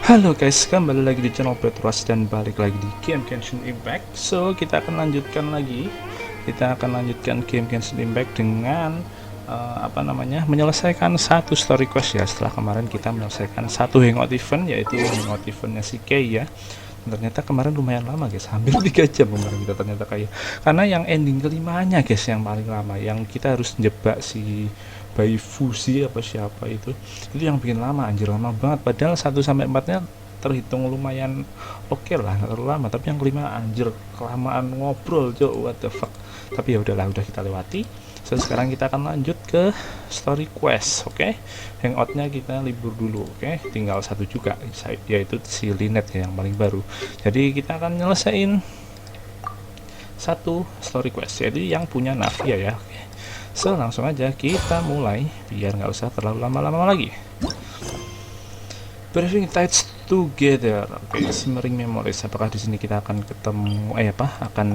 Halo guys, kembali lagi di channel BadRush dan balik lagi di game Genshin Impact. So, kita akan lanjutkan lagi. Kita akan lanjutkan game Genshin Impact dengan menyelesaikan satu story quest ya. Setelah kemarin kita menyelesaikan satu hangout event, yaitu hangout eventnya si Kay ya. Dan ternyata kemarin lumayan lama guys, hampir 3 jam kemarin kita ternyata kayak. Karena yang ending kelimanya guys yang paling lama, yang kita harus jebak si bayi fusi apa siapa itu yang bikin lama, anjir lama banget. Padahal 1-4 nya terhitung lumayan oke lah, nggak terlalu lama, tapi yang kelima anjir kelamaan ngobrol cok, what the fuck. Tapi ya udahlah, udah kita lewati. So, sekarang kita akan lanjut ke story quest. Oke, hangoutnya kita libur dulu. Oke, tinggal satu juga, yaitu si Lynette ya, yang paling baru. Jadi kita akan nyelesain satu story quest, yaitu yang punya Navia ya. Oke. So, langsung aja kita mulai biar nggak usah terlalu lama-lama lagi. Briefing tides together. Oke, simmering memories. Apakah di sini kita akan ketemu akan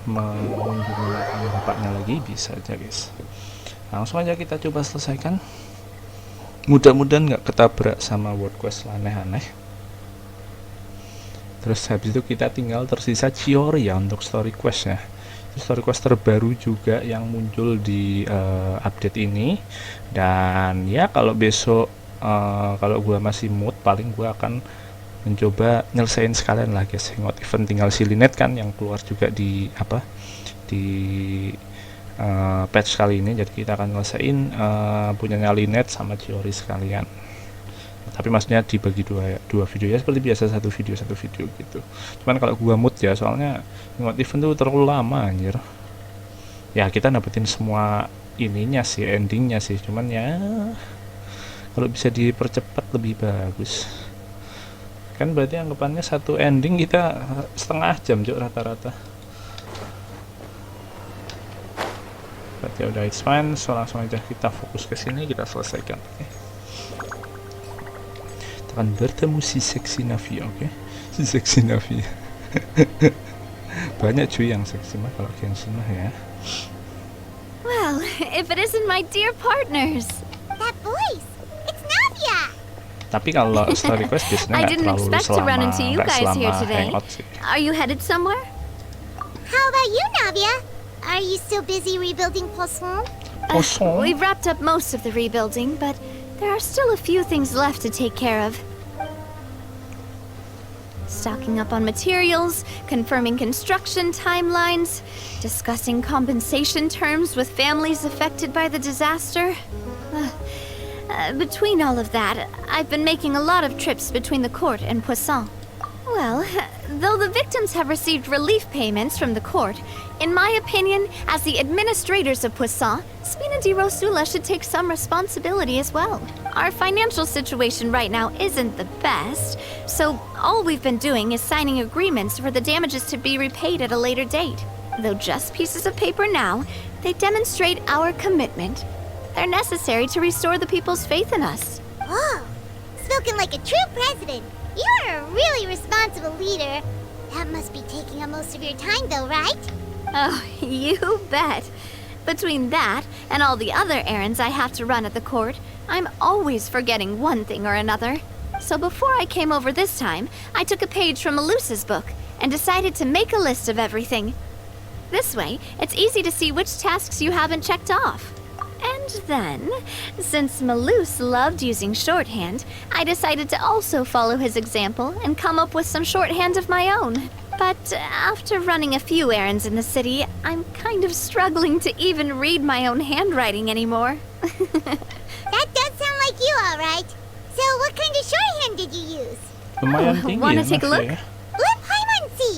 mengunjungi bapaknya lagi? Bisa aja guys. Langsung aja kita coba selesaikan. Mudah-mudahan nggak ketabrak sama world quest aneh-aneh. Terus habis itu kita tinggal tersisa Chiori ya untuk story quest ya. Story quest terbaru juga yang muncul di update ini. Dan ya kalau besok kalau gua masih mood, paling gua akan mencoba nyelesain sekalian lah guys hangout event. Tinggal si Lynette kan yang keluar juga di patch kali ini. Jadi kita akan nyelesain punyanya Lynette sama Chiori sekalian. Tapi maksudnya dibagi dua video ya, seperti biasa, satu video gitu. Cuman kalau gua mood ya, soalnya hangout event tuh terlalu lama anjir. Ya kita dapetin semua ininya sih, endingnya sih, cuman ya kalau bisa dipercepat lebih bagus. Kan berarti anggapannya satu ending kita setengah jam Jok rata-rata. Berarti udah it's fine. So langsung aja kita fokus ke sini, kita selesaikan. Akan bertemu si seksi Navia, oke? Si seksi Navia. Banyak cuy yang seksi mah kalau Genshin mah ya. Well, if it isn't my dear partners. That voice, it's Navia. Tapi kalau story quest biasanya nggak terlalu selama hangout sih. Are you headed somewhere? How about you, Navia? Are you still busy rebuilding Poisson? We've wrapped up most of the rebuilding, but there are still a few things left to take care of. Stocking up on materials, confirming construction timelines, discussing compensation terms with families affected by the disaster. Between all of that, I've been making a lot of trips between the court and Poisson. Well, though the victims have received relief payments from the court, in my opinion, as the administrators of Poisson, Spina di Rosula should take some responsibility as well. Our financial situation right now isn't the best, so all we've been doing is signing agreements for the damages to be repaid at a later date. Though just pieces of paper now, they demonstrate our commitment. They're necessary to restore the people's faith in us. Oh, spoken like a true president. You're a really responsible leader. That must be taking up most of your time though, right? Oh, you bet. Between that and all the other errands I have to run at the court, I'm always forgetting one thing or another. So before I came over this time, I took a page from Melusa's book and decided to make a list of everything. This way, it's easy to see which tasks you haven't checked off. And then, since Melus loved using shorthand, I decided to also follow his example and come up with some shorthand of my own. But after running a few errands in the city, I'm kind of struggling to even read my own handwriting anymore. That does sound like you, all right. So what kind of shorthand did you use? Lumayan tinggi Wanna ya, take a look? ya. Let Paimon see.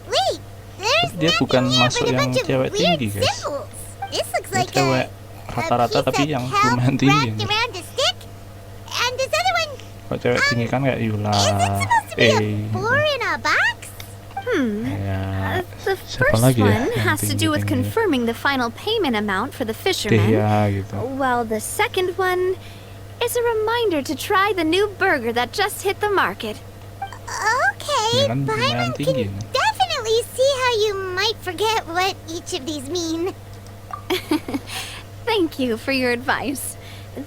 Wait, there's Dia bukan nothing here masuk but a yang bunch of cewek weird tinggi, guys. symbols. This looks Dia like cewek rata-rata tapi piece of yang kelp lumayan tinggi. wrapped around a stick. And this other one, Kalau cewek tinggi kan kayak Yula, is it supposed to be a four in a box? ya, The siapa first lagi ya one yang has to do with tinggi-tinggi? confirming the final payment amount for the fishermen, Dia gitu. while the second one is a reminder to try the new burger that just hit the market. Okay, Ya kan lumayan Paimon tinggi. can definitely see how you might forget what each of these mean. Thank you for your advice.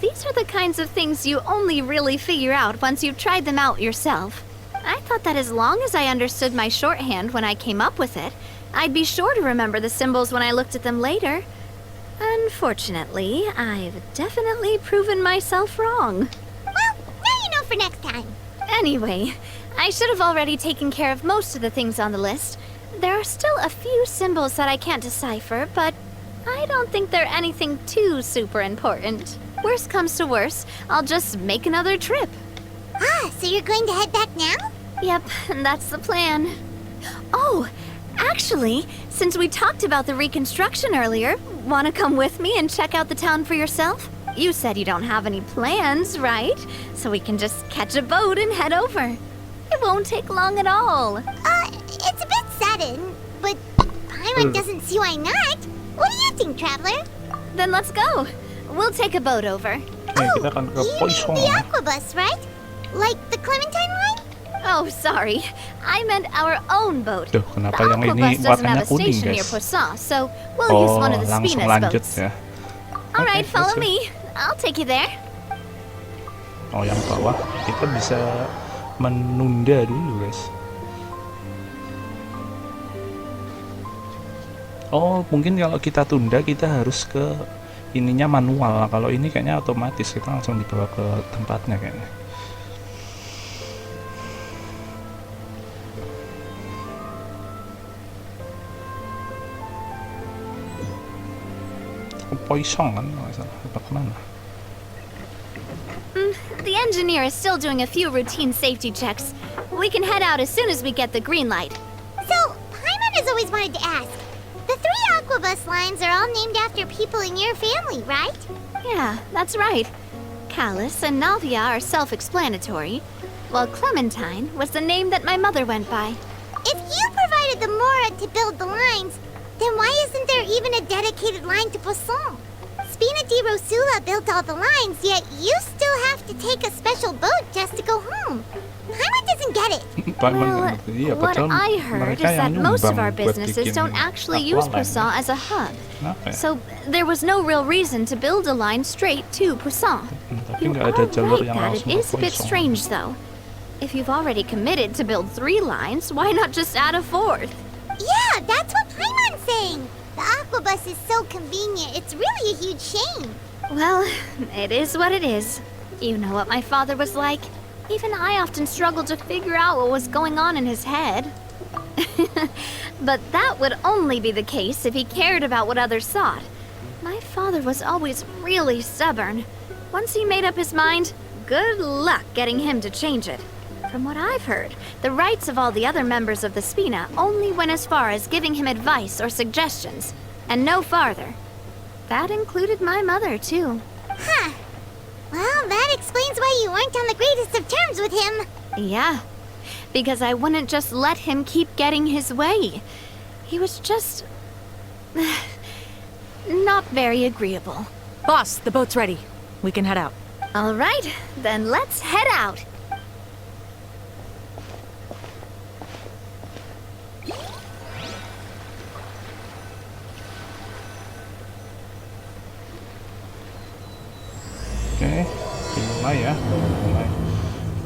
these are the kinds of things you only really figure out once you've tried them out yourself. I thought that as long as I understood my shorthand when I came up with it, I'd be sure to remember the symbols when I looked at them later. Unfortunately, I've definitely proven myself wrong. Well, now you know for next time. Anyway, I should have already taken care of most of the things on the list. There are still a few symbols that I can't decipher, but I don't think they're anything too super important. Worst comes to worst, I'll just make another trip. Ah, so you're going to head back now? Yep, that's the plan. Oh, actually, since we talked about the reconstruction earlier, want to come with me and check out the town for yourself? You said you don't have any plans, right? So we can just catch a boat and head over. It won't take long at all. It's a bit sudden, but Paimon doesn't see why not. What do you think, Traveler? Then let's go. We'll take a boat over. Kita akan ke You mean Poisson. the Aquabus, right? Like the Clementine line? Oh, sorry. I meant our own boat. Duh, The kenapa yang ini Aquabus doesn't have warnanya a kuning, station near guys? Poisson, so we'll use Oh, one of the langsung Spina's lanjut boats. ya. All right, Oke, follow let's go. me. I'll take you there. Oh, yang bawah kita bisa menunda dulu, guys. Oh, mungkin kalau kita tunda kita harus ke ininya manual. Nah, kalau ini kayaknya otomatis kita langsung dibawa ke tempatnya kayaknya. Ke Poisson kan, nggak salah. Apa kemana? The engineer is still doing a few routine safety checks. We can head out as soon as we get the green light. So, Paimon has always wanted to ask. The 3 Aquabus lines are all named after people in your family, right? Yeah, that's right. Callus and Navia are self-explanatory, while Clementine was the name that my mother went by. If you provided the Mora to build the lines, then why isn't there even a dedicated line to Poisson? Spina di Rosula built all the lines, yet you still have to take a special boat just to go home. Paimon doesn't get it. Well, Iya, what padahal I heard mereka is that yang most of nyumbang our buat businesses bikin don't actually aqua use line. Poisson as a hub. Kenapa ya? So there was no real reason to build a line straight to Poisson. Tapi You nggak are ada jalur right yang that langsung it ke is a bit Poisson. strange, though. If you've already committed to build 3 lines, why not just add a 4th? Yeah, that's what Paimon's saying. The Aquabus is so convenient, it's really a huge shame. Well, it is what it is. You know what my father was like. Even I often struggled to figure out what was going on in his head. But that would only be the case if he cared about what others thought. My father was always really stubborn. Once he made up his mind, good luck getting him to change it. From what I've heard, the rights of all the other members of the Spina only went as far as giving him advice or suggestions, and no farther. That included my mother, too. Huh. Well, that explains why you weren't on the greatest of terms with him. Yeah, because I wouldn't just let him keep getting his way. He was just... not very agreeable. Boss, the boat's ready. We can head out. All right, then let's head out. Oke, dimulai ya. Mulai.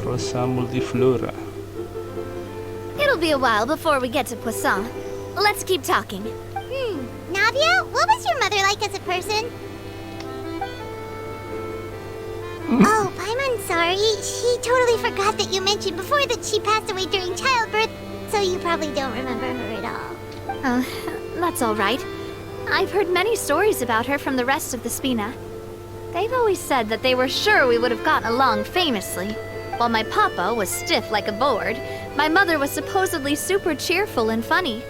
Rosa Multiflora. It'll be a while before we get to Poisson. Let's keep talking. Navia, what was your mother like as a person? Oh, Paimon, sorry. She totally forgot that you mentioned before that she passed away during childbirth, so you probably don't remember her at all. That's all right. I've heard many stories about her from the rest of the Spina. They've always said that they were sure we would have gotten along famously. While my papa was stiff like a board, my mother was supposedly super cheerful and funny.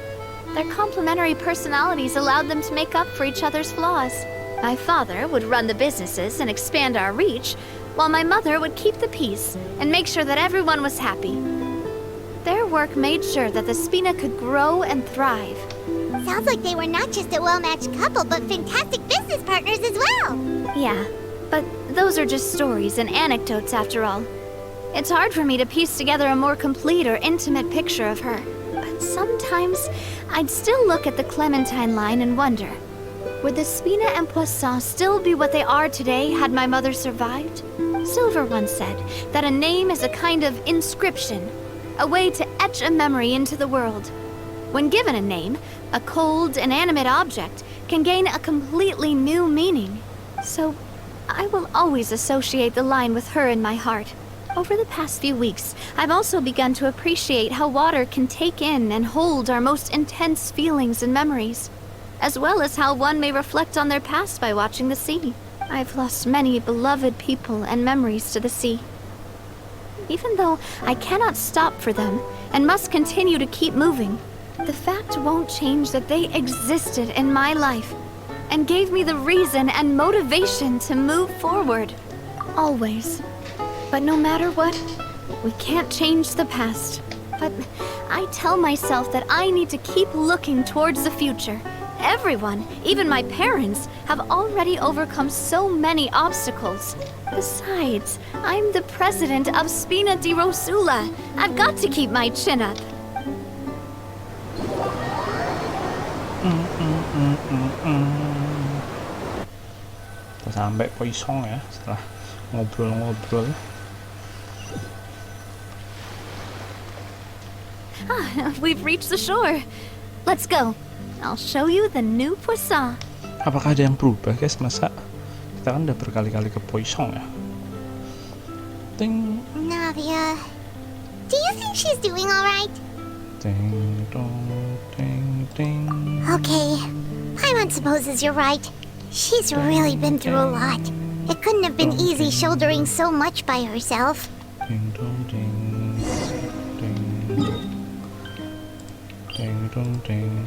Their complementary personalities allowed them to make up for each other's flaws. My father would run the businesses and expand our reach, while my mother would keep the peace and make sure that everyone was happy. Their work made sure that the Spina could grow and thrive. Sounds like they were not just a well-matched couple, but fantastic business partners as well. Yeah, but those are just stories and anecdotes after all. It's hard for me to piece together a more complete or intimate picture of her. But sometimes, I'd still look at the Clementine line and wonder, Would the Spina and Poisson still be what they are today had my mother survived? Silver once said that a name is a kind of inscription, a way to etch a memory into the world. When given a name, a cold, inanimate object can gain a completely new meaning. So, I will always associate the line with her in my heart. Over the past few weeks, I've also begun to appreciate how water can take in and hold our most intense feelings and memories, as well as how one may reflect on their past by watching the sea. I've lost many beloved people and memories to the sea. Even though I cannot stop for them and must continue to keep moving, the fact won't change that they existed in my life and gave me the reason and motivation to move forward. Always. But no matter what, we can't change the past. But I tell myself that I need to keep looking towards the future. Everyone, even my parents, have already overcome so many obstacles. Besides, I'm the president of Spina di Rosula. I've got to keep my chin up. Kita sampai Poisson ya setelah ngobrol-ngobrol. We've reached the shore. Let's go. I'll show you the new Poisson. Apakah ada yang berubah guys? Masa kita kan udah berkali-kali ke Poisson ya. Ting Navia, do you think she's doing alright? ting dong ting ting. Okay, Paimon supposes you're right. She's really been through a lot. It couldn't have been easy shouldering so much by herself. Ding dong ding ding ding dong ding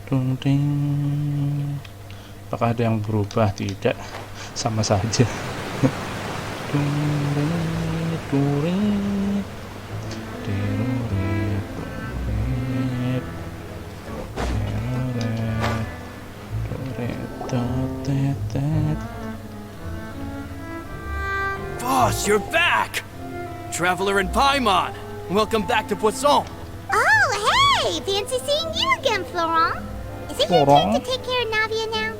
ding ding. Apakah ada yang berubah? Tidak, sama saja. Boss, you're back! Traveler and Paimon, welcome back to Poisson. Oh, hey! Fancy seeing you again, Florent. Is it your turn to take care of Navia now?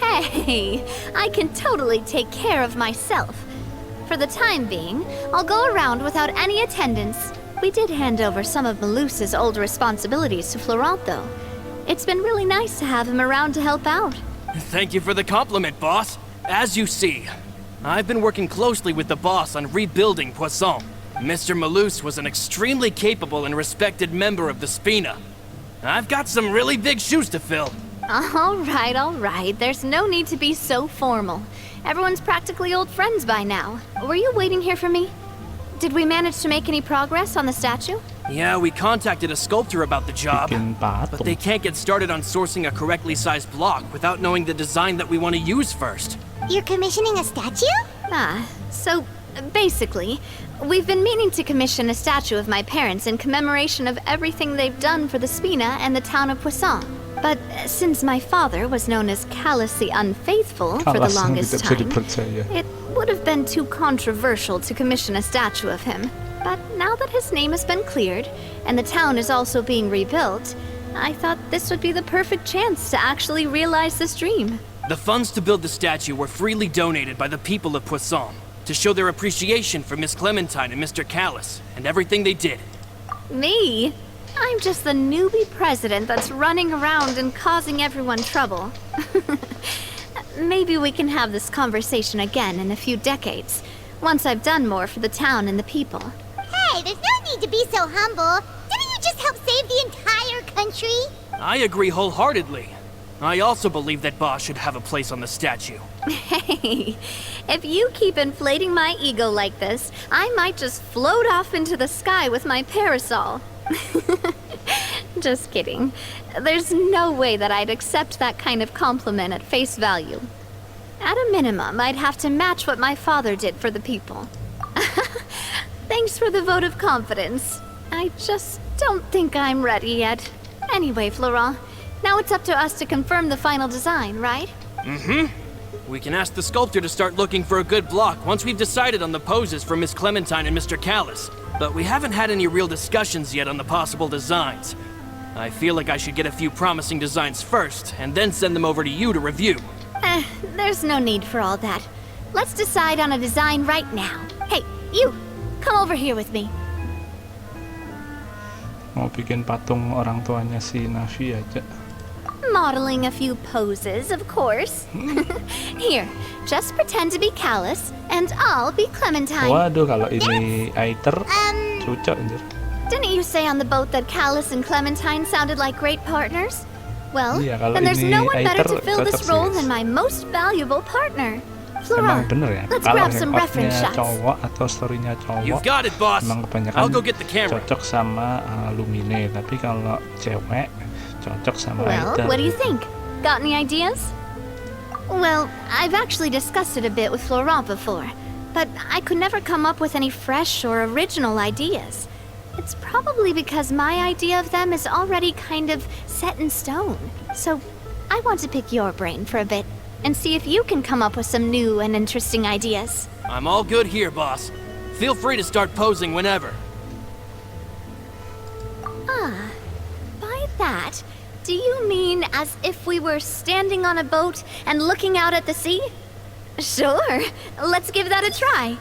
Hey, I can totally take care of myself. For the time being, I'll go around without any attendance. We did hand over some of Malus's old responsibilities to Florent, though. It's been really nice to have him around to help out. Thank you for the compliment, boss. As you see, I've been working closely with the boss on rebuilding Poisson. Mr. Malus was an extremely capable and respected member of the Spina. I've got some really big shoes to fill. All right. There's no need to be so formal. Everyone's practically old friends by now. Were you waiting here for me? Did we manage to make any progress on the statue? Yeah, we contacted a sculptor about the job, Bikin but they patung. can't get started on sourcing a correctly sized block without knowing the design that we want to use first. You're commissioning a statue? So basically, we've been meaning to commission a statue of my parents in commemoration of everything they've done for the Spina and the town of Poisson. But since my father was known as callously unfaithful for the Kalas yang longest tidak bisa time, dipercaya. it would have been too controversial to commission a statue of him. But now that his name has been cleared, and the town is also being rebuilt, I thought this would be the perfect chance to actually realize this dream. The funds to build the statue were freely donated by the people of Poisson to show their appreciation for Miss Clementine and Mr. Callis and everything they did. Me? I'm just the newbie president that's running around and causing everyone trouble. Maybe we can have this conversation again in a few decades, once I've done more for the town and the people. Hey, there's no need to be so humble. Didn't you just help save the entire country? I agree wholeheartedly. I also believe that Boss should have a place on the statue. Hey, if you keep inflating my ego like this, I might just float off into the sky with my parasol. Just kidding. There's no way that I'd accept that kind of compliment at face value. At a minimum, I'd have to match what my father did for the people. Thanks for the vote of confidence. I just don't think I'm ready yet. Anyway, Florent, now it's up to us to confirm the final design, right? We can ask the sculptor to start looking for a good block once we've decided on the poses for Miss Clementine and Mr. Callis. But we haven't had any real discussions yet on the possible designs. I feel like I should get a few promising designs first, and then send them over to you to review. There's no need for all that. Let's decide on a design right now. Hey, you! Come over here with me. Mau bikin patung orang tuanya si Navi aja. Modeling a few poses, of course. Here, just pretend to be Callus, and I'll be Clementine. Waduh, kalau ini Aether, cocok anjir. Didn't you say on the boat that Callus and Clementine sounded like great partners? Well, Iya, kalau then there's ini no one better Aether to fill this cocok sih, role guys. than my most valuable partner. Emang Florent, bener ya, let's kalau grab some reference hangoutnya shots. cowok atau storynya You've cowok, got it, boss. emang kebanyakan I'll go get the camera. cocok sama Lumine, tapi kalau cewek cocok sama Well, Aether. what do you think? Got any ideas? Well, I've actually discussed it a bit with Florent before, but I could never come up with any fresh or original ideas. It's probably because my idea of them is already kind of set in stone. So, I want to pick your brain for a bit and see if you can come up with some new and interesting ideas. I'm all good here, boss. Feel free to start posing whenever. By that, do you mean as if we were standing on a boat and looking out at the sea? Sure, let's give that a try.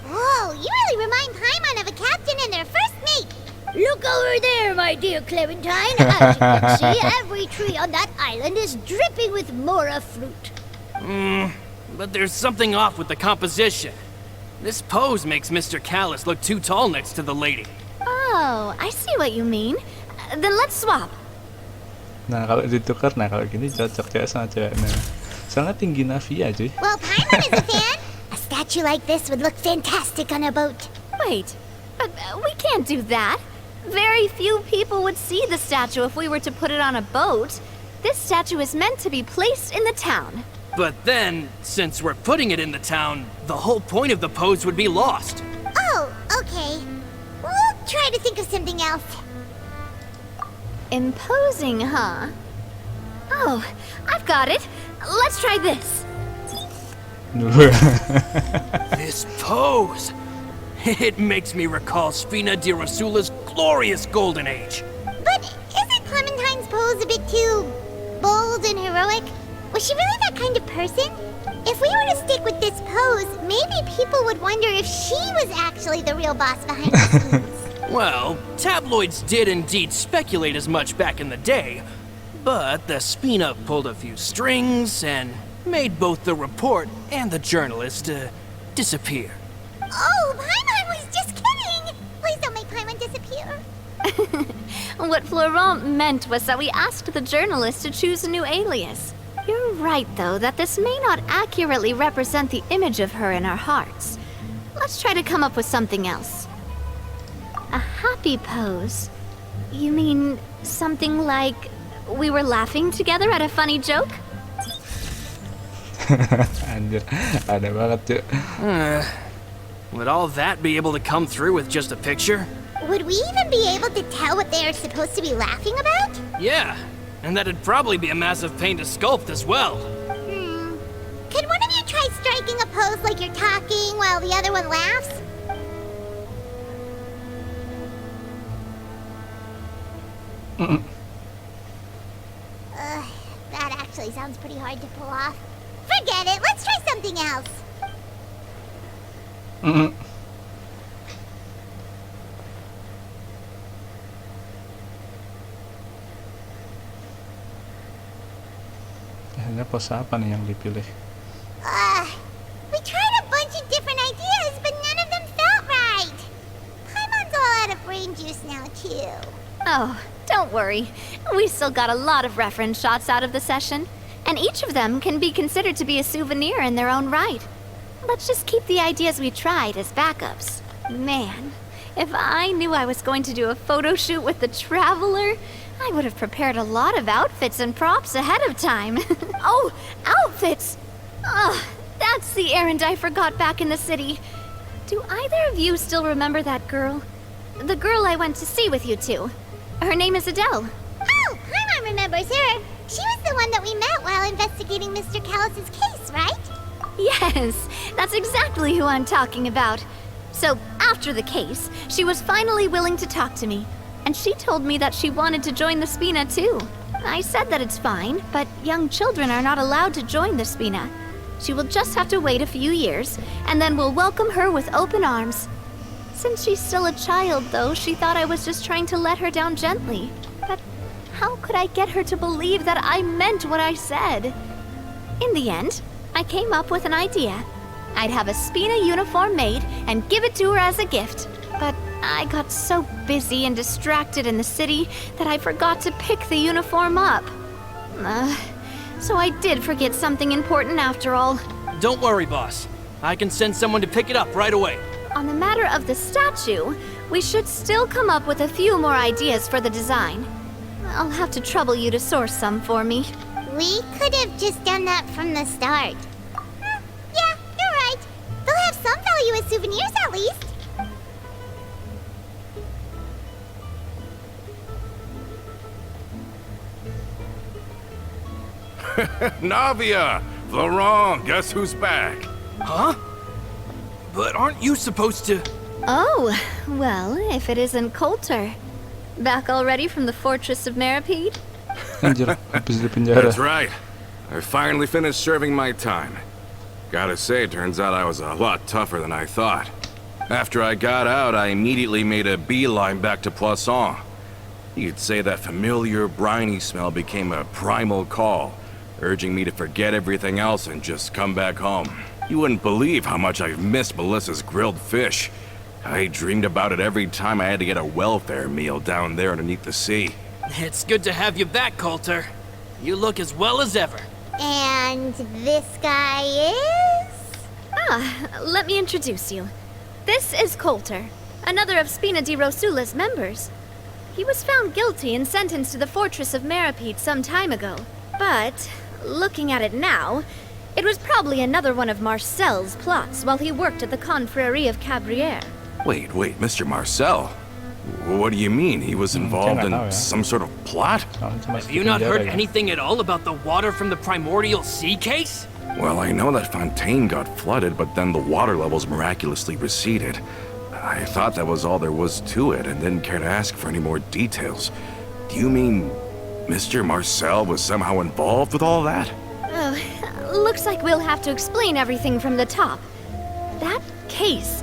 Whoa, you really remind Paimon of a captain and their first mate. Look over there, my dear Clementine. As you can see, every tree on that island is dripping with mora fruit. But there's something off with the composition. This pose makes Mr. Callus look too tall next to the lady. Oh, I see what you mean. Then let's swap. Nah, kalau ditukar, nah kalau gini cocok cewek sama cewek. Nah, soalnya tinggi Navi aja. Well, Paimon is a fan. A statue like this would look fantastic on a boat. Wait, but we can't do that. Very few people would see the statue if we were to put it on a boat. This statue is meant to be placed in the town. But then, since we're putting it in the town, the whole point of the pose would be lost. Oh, okay. We'll try to think of something else. Imposing, huh? Oh, I've got it. Let's try this. This pose! It makes me recall Spina di Rosula's glorious golden age. But isn't Clementine's pose a bit too bold and heroic? Was she really that kind of person? If we were to stick with this pose, maybe people would wonder if she was actually the real boss behind the scenes. Well, tabloids did indeed speculate as much back in the day, but the Spina pulled a few strings and made both the report and the journalist disappear. Oh, Paimon was just kidding! Please don't make Paimon disappear. What Florent meant was that we asked the journalist to choose a new alias. You're right, though, that this may not accurately represent the image of her in our hearts. Let's try to come up with something else. A happy pose? You mean something like we were laughing together at a funny joke? Anjir, ada banget cuy. Would all that be able to come through with just a picture? Would we even be able to tell what they are supposed to be laughing about? Yeah, and that'd probably be a massive pain to sculpt as well. Could one of you try striking a pose like you're talking while the other one laughs? That actually sounds pretty hard to pull off. Forget it, let's try something else. Akhirnya pose apa nih yang dipilih? We tried a bunch of different ideas, but none of them felt right. Paimon's all out of brain juice now, too. Oh, don't worry. We still got a lot of reference shots out of the session, and each of them can be considered to be a souvenir in their own right. Let's just keep the ideas we tried as backups. Man, if I knew I was going to do a photo shoot with the Traveler, I would have prepared a lot of outfits and props ahead of time. Oh, outfits! Ugh, that's the errand I forgot back in the city. Do either of you still remember that girl? The girl I went to see with you two. Her name is Adele. Oh, Paimon remembers her. She was the one that we met while investigating Mr. Callus's case, right? Yes, that's exactly who I'm talking about. So, After the case, she was finally willing to talk to me, and she told me that she wanted to join the Spina too. I said that it's fine, but young children are not allowed to join the Spina. She will just have to wait a few years, and then we'll welcome her with open arms. Since she's still a child, though, she thought I was just trying to let her down gently. But how could I get her to believe that I meant what I said? In the end, I came up with an idea. I'd have a Spina uniform made and give it to her as a gift. But I got so busy and distracted in the city that I forgot to pick the uniform up. So I did forget something important after all. Don't worry, boss. I can send someone to pick it up right away. On the matter of the statue, we should still come up with a few more ideas for the design. I'll have to trouble you to source some for me. We could have just done that from the start. Yeah, you're right. They'll have some value as souvenirs at least. Navia! Laurent, guess who's back? Huh? But aren't you supposed to... Oh, well, if it isn't Coulter. Back already from the Fortress of Meripede? Anjir, habis di penjara. That's right. I finally finished serving my time. Gotta say, turns out I was a lot tougher than I thought. After I got out, I immediately made a beeline back to Poisson. You'd say that familiar, briny smell became a primal call, urging me to forget everything else and just come back home. You wouldn't believe how much I've missed Melissa's grilled fish. I dreamed about it every time I had to get a welfare meal down there underneath the sea. It's good to have you back, Coulter. You look as well as ever. And this guy is? Let me introduce you. This is Coulter, another of Spina di Rosula's members. He was found guilty and sentenced to the Fortress of Meripede some time ago. But, looking at it now, it was probably another one of Marcel's plots while he worked at the Confrérie of Cabrières. Wait, Mr. Marcel? What do you mean? He was involved nggak tahu in ya. some sort of plot? Have you not heard anything at all about the water from the primordial sea case? Well, I know that Fontaine got flooded, but then the water levels miraculously receded. I thought that was all there was to it and didn't care to ask for any more details. Do you mean Mr. Marcel was somehow involved with all that? Oh, looks like we'll have to explain everything from the top. That case,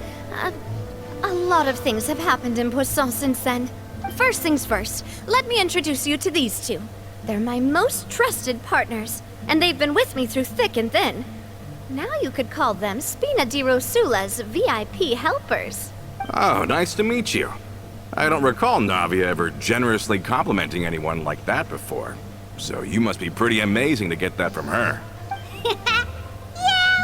a lot of things have happened in Poisson since then. First things first, let me introduce you to these two. They're my most trusted partners, and they've been with me through thick and thin. Now you could call them Spina di Rosula's VIP helpers. Oh, nice to meet you. I don't recall Navia ever generously complimenting anyone like that before. So you must be pretty amazing to get that from her. Yeah,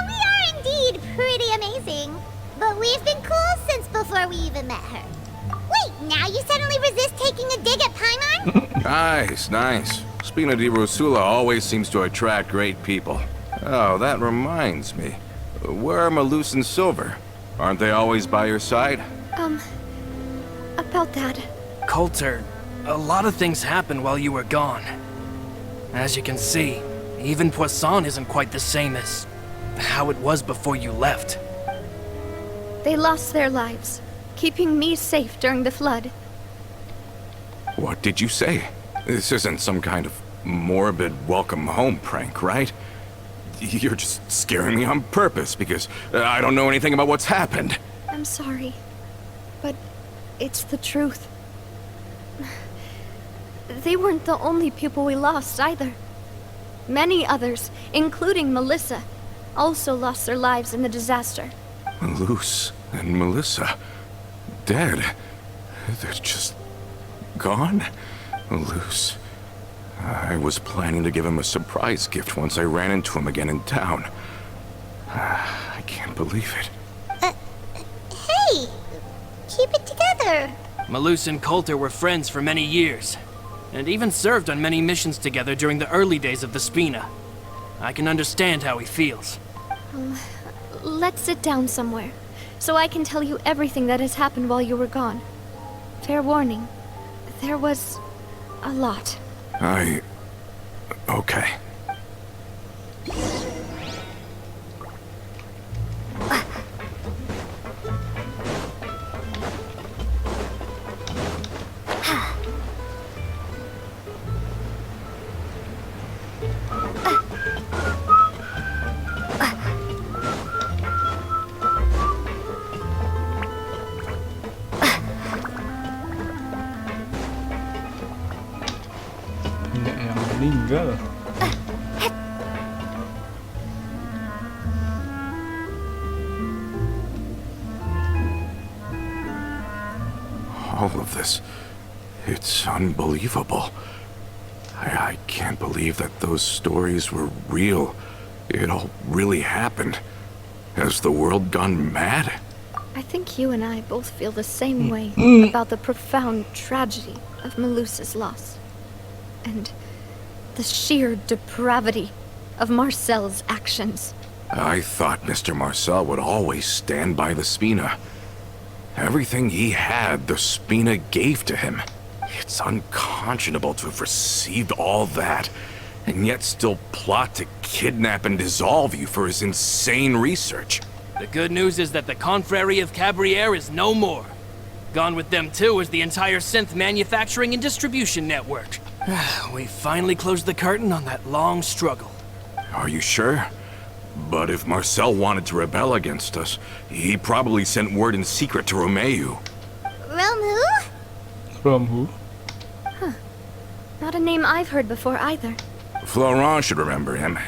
we are indeed pretty amazing. But we've been cool since before we even met her. Wait, now you suddenly resist taking a dig at Paimon? Nice. Spina di Rosula always seems to attract great people. Oh, that reminds me. Where are Malus and Silver? Aren't they always by your side? About that. Coulter, a lot of things happened while you were gone. As you can see, even Poisson isn't quite the same as how it was before you left. They lost their lives, keeping me safe during the flood. What did you say? This isn't some kind of morbid welcome home prank, right? You're just scaring me on purpose because I don't know anything about what's happened. I'm sorry, but it's the truth. They weren't the only people we lost either. Many others, including Melissa, also lost their lives in the disaster. Malus and Melissa, dead. They're just gone? Malus. I was planning to give him a surprise gift once I ran into him again in town. I can't believe it. Hey, keep it together. Malus and Coulter were friends for many years, and even served on many missions together during the early days of the Spina. I can understand how he feels. Let's sit down somewhere, so I can tell you everything that has happened while you were gone. Fair warning, there was a lot. Okay. meninggal. All of this, it's unbelievable. I can't believe that those stories were real. It all really happened. Has the world gone mad? I think you and I both feel the same way about the profound tragedy of Melusa's loss. And the sheer depravity of Marcel's actions. I thought Mr. Marcel would always stand by the Spina. Everything he had, the Spina gave to him. It's unconscionable to have received all that, and yet still plot to kidnap and dissolve you for his insane research. The good news is that the Confrérie of Cabriere is no more. Gone with them too is the entire synth manufacturing and distribution network. We finally closed the curtain on that long struggle. Are you sure? But if Marcel wanted to rebel against us, he probably sent word in secret to Romeu. Rome who? From who? Not a name I've heard before either. Florent should remember him.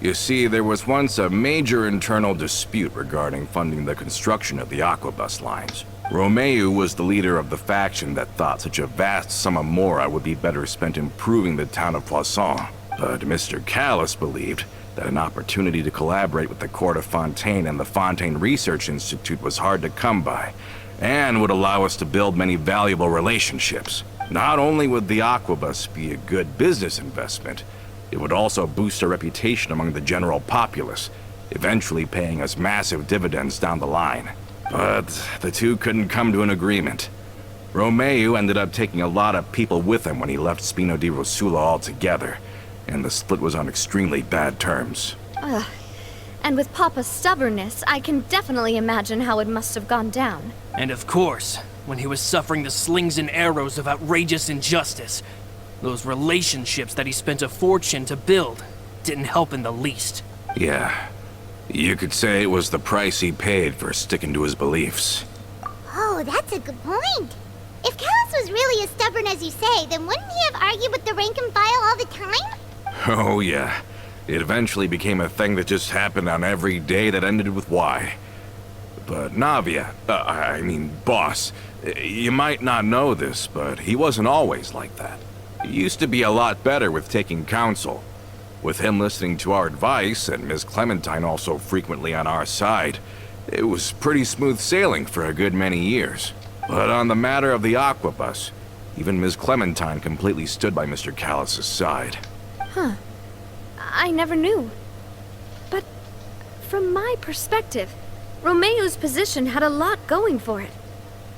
You see, there was once a major internal dispute regarding funding the construction of the Aquabus lines. Romeu was the leader of the faction that thought such a vast sum of mora would be better spent improving the town of Poisson. But Mr. Callis believed that an opportunity to collaborate with the Court of Fontaine and the Fontaine Research Institute was hard to come by, and would allow us to build many valuable relationships. Not only would the Aquabus be a good business investment, it would also boost our reputation among the general populace, eventually paying us massive dividends down the line. But the two couldn't come to an agreement. Romeu ended up taking a lot of people with him when he left Spino di Rosula altogether, and the split was on extremely bad terms. And with Papa's stubbornness, I can definitely imagine how it must have gone down. And of course, when he was suffering the slings and arrows of outrageous injustice, those relationships that he spent a fortune to build didn't help in the least. Yeah, you could say it was the price he paid for sticking to his beliefs. Oh, that's a good point. If Callis was really as stubborn as you say, then wouldn't he have argued with the rank and file all the time? Oh yeah, it eventually became a thing that just happened on every day that ended with Y. But Navia, Boss, you might not know this, but he wasn't always like that. He used to be a lot better with taking counsel. With him listening to our advice, and Ms. Clementine also frequently on our side, it was pretty smooth sailing for a good many years. But on the matter of the Aquabus, even Ms. Clementine completely stood by Mr. Callis' side. I never knew. But from my perspective, Romeu's position had a lot going for it.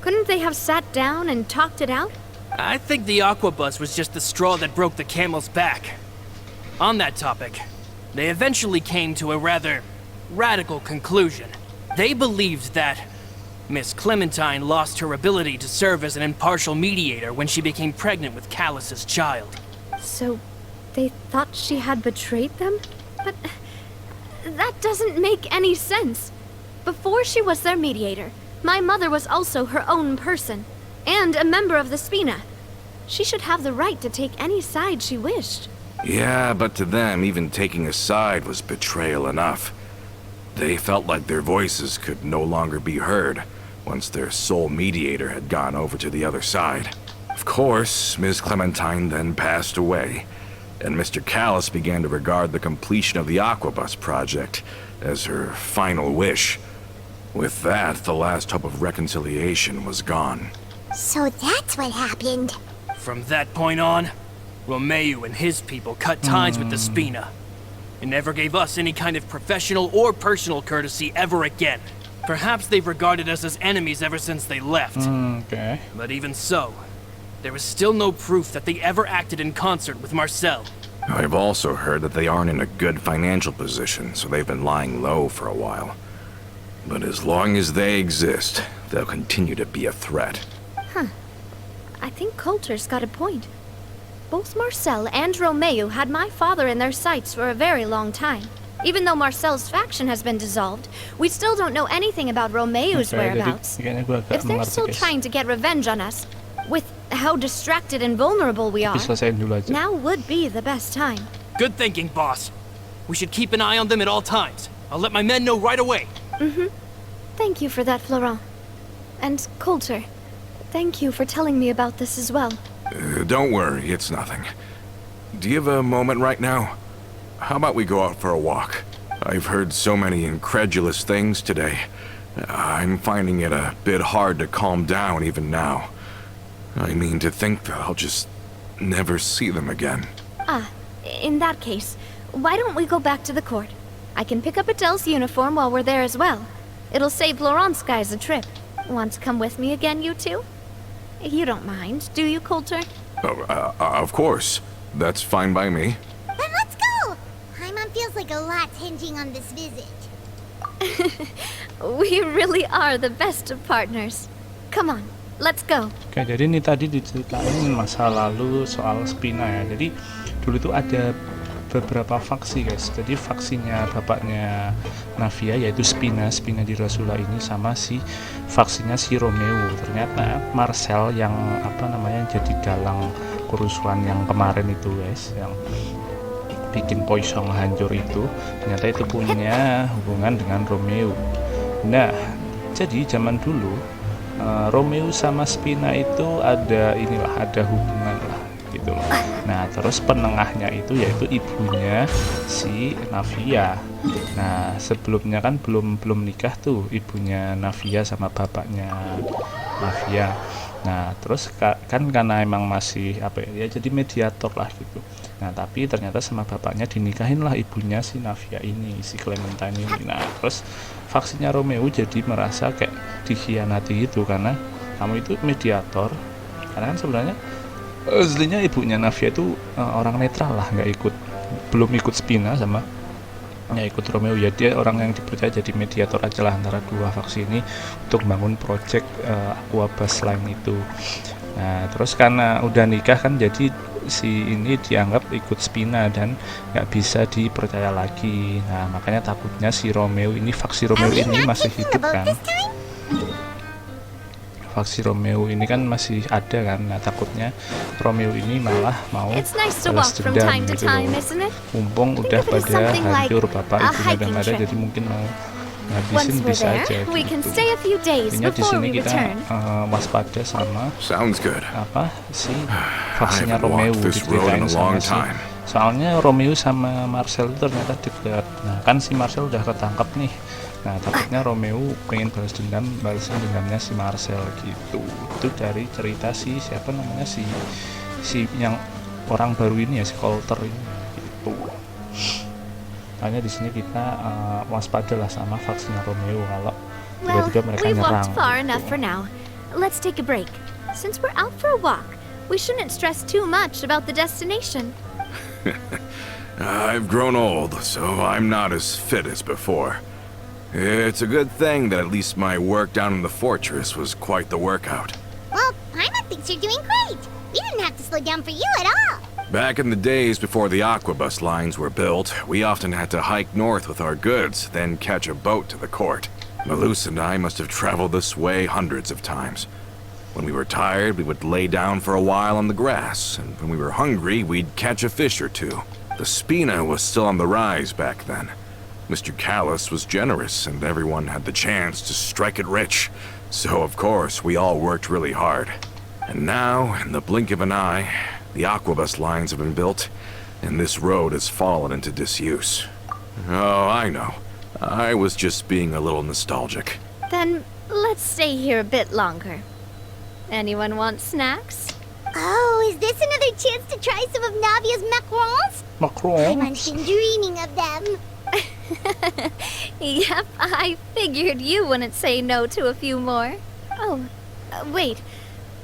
Couldn't they have sat down and talked it out? I think the Aquabus was just the straw that broke the camel's back. On that topic, they eventually came to a rather radical conclusion. They believed that Miss Clementine lost her ability to serve as an impartial mediator when she became pregnant with Callus's child. So they thought she had betrayed them? But that doesn't make any sense. Before she was their mediator, my mother was also her own person, and a member of the Spina. She should have the right to take any side she wished. Yeah, but to them, even taking a side was betrayal enough. They felt like their voices could no longer be heard once their sole mediator had gone over to the other side. Of course, Ms. Clementine then passed away, and Mr. Callis began to regard the completion of the Aquabus project as her final wish. With that, the last hope of reconciliation was gone. So that's what happened. From that point on, Romeu and his people cut ties with the Spina, and never gave us any kind of professional or personal courtesy ever again. Perhaps they've regarded us as enemies ever since they left. Okay. But even so, there is still no proof that they ever acted in concert with Marcel. I've also heard that they aren't in a good financial position, so they've been lying low for a while. But as long as they exist, they'll continue to be a threat. I think Coulter's got a point. Both Marcel and Romeu had my father in their sights for a very long time. Even though Marcel's faction has been dissolved, we still don't know anything about Romeu's whereabouts. Jadi kayaknya gua agak If they're mengerti, still guys. trying to get revenge on us, with how distracted and vulnerable we are, Tapi selesaiin dulu aja. now would be the best time. Good thinking, boss. We should keep an eye on them at all times. I'll let my men know right away. Thank you for that, Florent. And Coulter, thank you for telling me about this as well. Don't worry, it's nothing. Do you have a moment right now? How about we go out for a walk? I've heard so many incredulous things today. I'm finding it a bit hard to calm down even now. I mean, to think that I'll just never see them again. In that case, why don't we go back to the court? I can pick up Adele's uniform while we're there as well. It'll save Laurent's guys a trip. Want to come with me again, you two? You don't mind, do you, Coulter? Of course. That's fine by me. Then let's go! Paimon feels like a lot's hinging on this visit. We really are the best of partners. Come on, let's go. Oke, jadi ini tadi diceritain masa lalu soal Spina ya. Jadi dulu tuh ada beberapa faksi guys. Jadi faksinya bapaknya Navia yaitu Spina di Rasula ini sama si faksinya si Romeo. Ternyata Marcel yang jadi dalang kerusuhan yang kemarin itu guys, yang bikin Poisson hancur itu, ternyata itu punya hubungan dengan Romeo. Nah, jadi zaman dulu Romeo sama Spina itu ada hubungan lah gitu loh. Nah, terus penengahnya itu yaitu ibunya si Navia. Nah, sebelumnya kan belum nikah tuh ibunya Navia sama bapaknya Navia. Nah, terus kan karena emang masih jadi mediator lah gitu. Nah, tapi ternyata sama bapaknya dinikahin lah ibunya si Navia ini, si Clementine ini. Nah, terus faksinya Romeo jadi merasa kayak dikhianati gitu karena kamu itu mediator. Karena kan sebenarnya aslinya ibunya Navia itu orang netral lah, belum ikut Spina sama nggak ikut Romeo ya, dia orang yang dipercaya jadi mediator aja lah antara dua faksi ini untuk bangun project Hoyoverse line itu. Nah, terus karena udah nikah kan jadi si ini dianggap ikut Spina dan nggak bisa dipercaya lagi. Nah, makanya takutnya si Romeo ini, faksi Romeo ini masih hidup kan. Faksi Romeo ini kan masih ada kan. Nah, takutnya Romeo ini malah mau balas dendam gitu loh. Mumpung udah pada hancur bapak ibunya udah nggak ada, jadi mungkin mau ngabisin bisa aja gitu. Intinya di sini kita waspada sama si faksinya Romeo diceritain sama si. Soalnya Romeo sama Marcel itu ternyata dekat. Nah, kan si Marcel udah ketangkap nih. Nah, takutnya Romeo pengen balasin dendamnya si Marcel gitu. Itu dari cerita si yang orang baru ini ya, si Coulter ini gitu. Makanya di sini kita waspada lah sama faksinya Romeo kalau tiba-tiba mereka we've nyerang. walked far enough for now. Let's take a break. Since we're out for a walk, we shouldn't stress too much about the destination. I've grown old, so I'm not as fit as before. It's a good thing that at least my work down in the fortress was quite the workout. Well, Paimon thinks you're doing great. We didn't have to slow down for you at all. Back in the days before the aquabus lines were built, we often had to hike north with our goods, then catch a boat to the court. Malus and I must have traveled this way hundreds of times. When we were tired, we would lay down for a while on the grass, and when we were hungry, we'd catch a fish or two. The Spina was still on the rise back then. Mr. Callus was generous, and everyone had the chance to strike it rich. So, of course, we all worked really hard. And now, in the blink of an eye, the aquabus lines have been built, and this road has fallen into disuse. Oh, I know. I was just being a little nostalgic. Then let's stay here a bit longer. Anyone want snacks? Oh, is this another chance to try some of Navia's macarons? Paimon's been dreaming of them. Yep, I figured you wouldn't say no to a few more. Oh, wait.